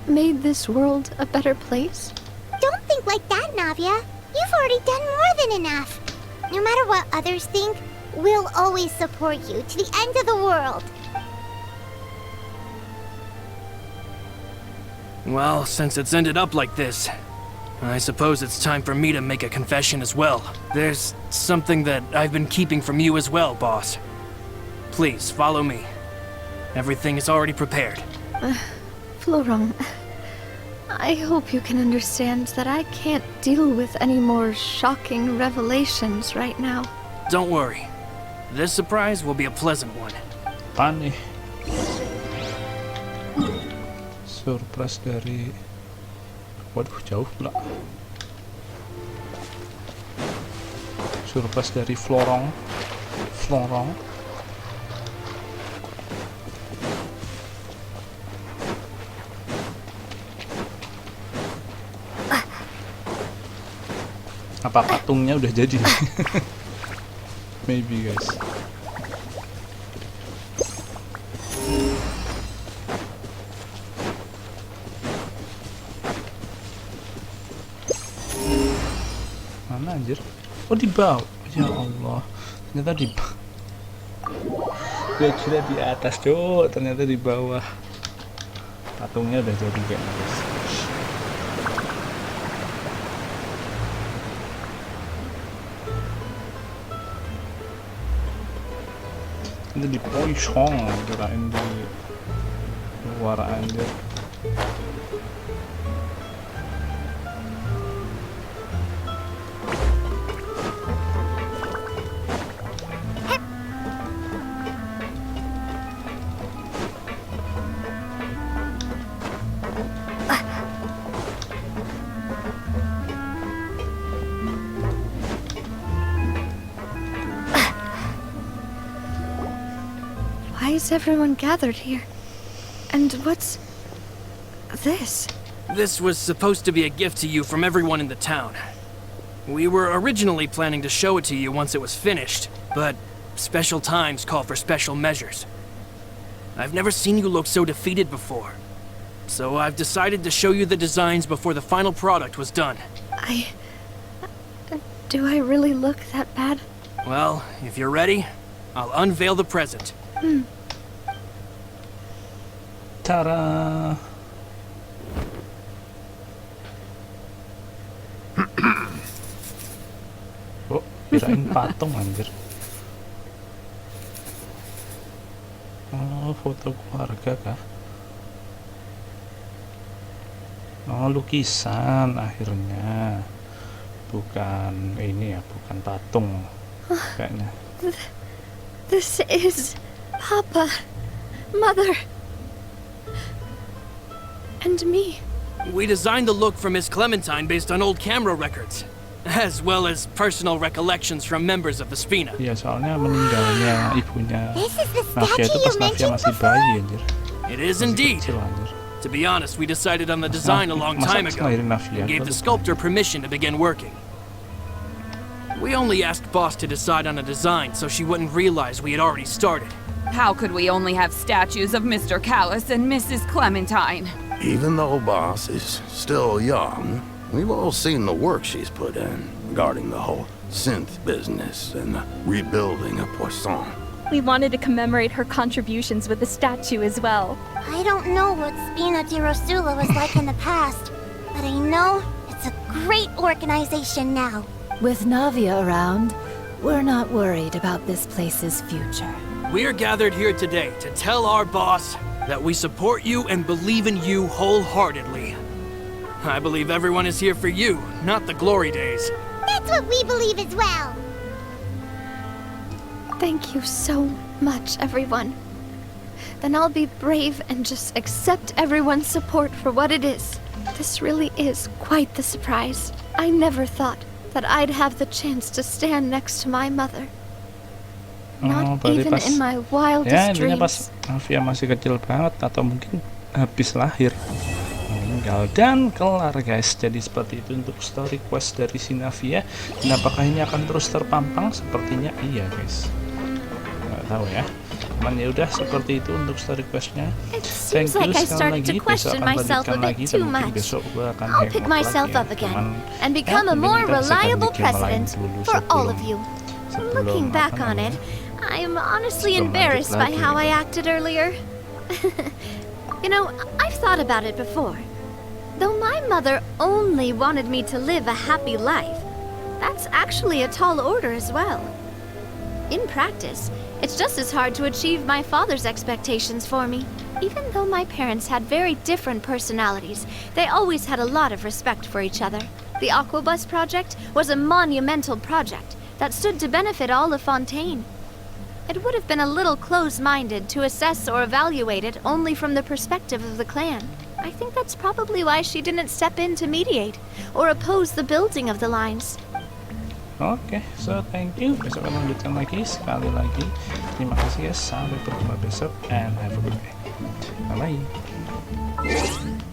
made this world a better place? Don't think like that, Navia. You've already done more than enough. No matter what others think, we'll always support you to the end of the world. Well, since it's ended up like this, I suppose it's time for me to make a confession as well. There's something that I've been keeping from you as well, boss. Please, follow me. Everything is already prepared. Florent, I hope you can understand that I can't deal with any more shocking revelations right now. Don't worry. This surprise will be a pleasant one. Apaan nih? Surprise dari... Waduh, jauh pula. Surprise dari Florent. Apa patungnya udah jadi? Maybe, guys. Mana anjir? Oh, di bawah. Ya Allah. Ternyata di bawah. Gue kira di atas, Cuk. Ternyata di bawah. Patungnya udah jadi kayaknya, guys. Itu di poisong, kirain di luar anjir. Why is everyone gathered here? And what's this? This was supposed to be a gift to you from everyone in the town. We were originally planning to show it to you once it was finished, but special times call for special measures. I've never seen you look so defeated before, so I've decided to show you the designs before the final product was done. Do I really look that bad? Well, if you're ready, I'll unveil the present. Tara. Oh, kirain patung anjir. Oh, foto keluarga kah? Oh, lukisan akhirnya. Bukan ini ya, bukan patung kayaknya. This is Papa, Mother, and me. We designed the look for Miss Clementine based on old camera records, as well as personal recollections from members of the Spina. Iya, soalnya meninggalnya ibunya This is the Navia itu statue you pas Navia mentioned masih before? bayi anjir. It is Masih indeed. kecil, anjir. To be honest, we decided on the design a long Masa time ago ngelahirin Navia? and gave Gua the lupa. sculptor permission to begin working. We only asked Boss to decide on a design so she wouldn't realize we had already started. How could we only have statues of Mr. Callus and Mrs. Clementine? Even though Boss is still young, we've all seen the work she's put in regarding the whole synth business and the rebuilding of Poisson. We wanted to commemorate her contributions with the statue as well. I don't know what Spina di Rosula was like in the past, but I know it's a great organization now. With Navia around, we're not worried about this place's future. We're gathered here today to tell our boss that we support you and believe in you wholeheartedly. I believe everyone is here for you, not the glory days. That's what we believe as well. Thank you so much, everyone. Then I'll be brave and just accept everyone's support for what it is. This really is quite the surprise. I never thought that I'd have the chance to stand next to my mother. Not berarti even pas, in my ya wildest intinya pas dreams. Navia masih kecil banget atau mungkin habis lahir meninggal dan kelar guys. Jadi seperti itu untuk story quest dari si Navia. Dan apakah ini akan terus terpampang? Sepertinya iya guys, nggak tahu ya. Cuman ya udah seperti itu untuk story questnya. It Thank seems you like I sekali started lagi. to Besok question akan myself a lanjutkan bit lagi dan too mungkin much. besok gue akan I'll pick hangout myself lagi ya. up again Cuman, and become a mending more kita bisa reliable ganti game lain president dulu for all sebelum- of you. sebelum Looking back apa on it, namanya, I'm honestly sebelum lanjut embarrassed by lagi how I gitu. acted earlier. You know, I've thought about it before. Though my mother only wanted me to live a happy life, that's actually a tall order as well. In practice, it's just as hard to achieve my father's expectations for me. Even though my parents had very different personalities, they always had a lot of respect for each other. The Aquabus project was a monumental project that stood to benefit all of Fontaine. It would have been a little close-minded to assess or evaluate it only from the perspective of the clan. I think that's probably why she didn't step in to mediate or oppose the building of the lines. Oke, so thank you. Besok kita lanjutkan lagi sekali lagi. Terima kasih guys. Sampai berjumpa besok and have a good day. Bye bye.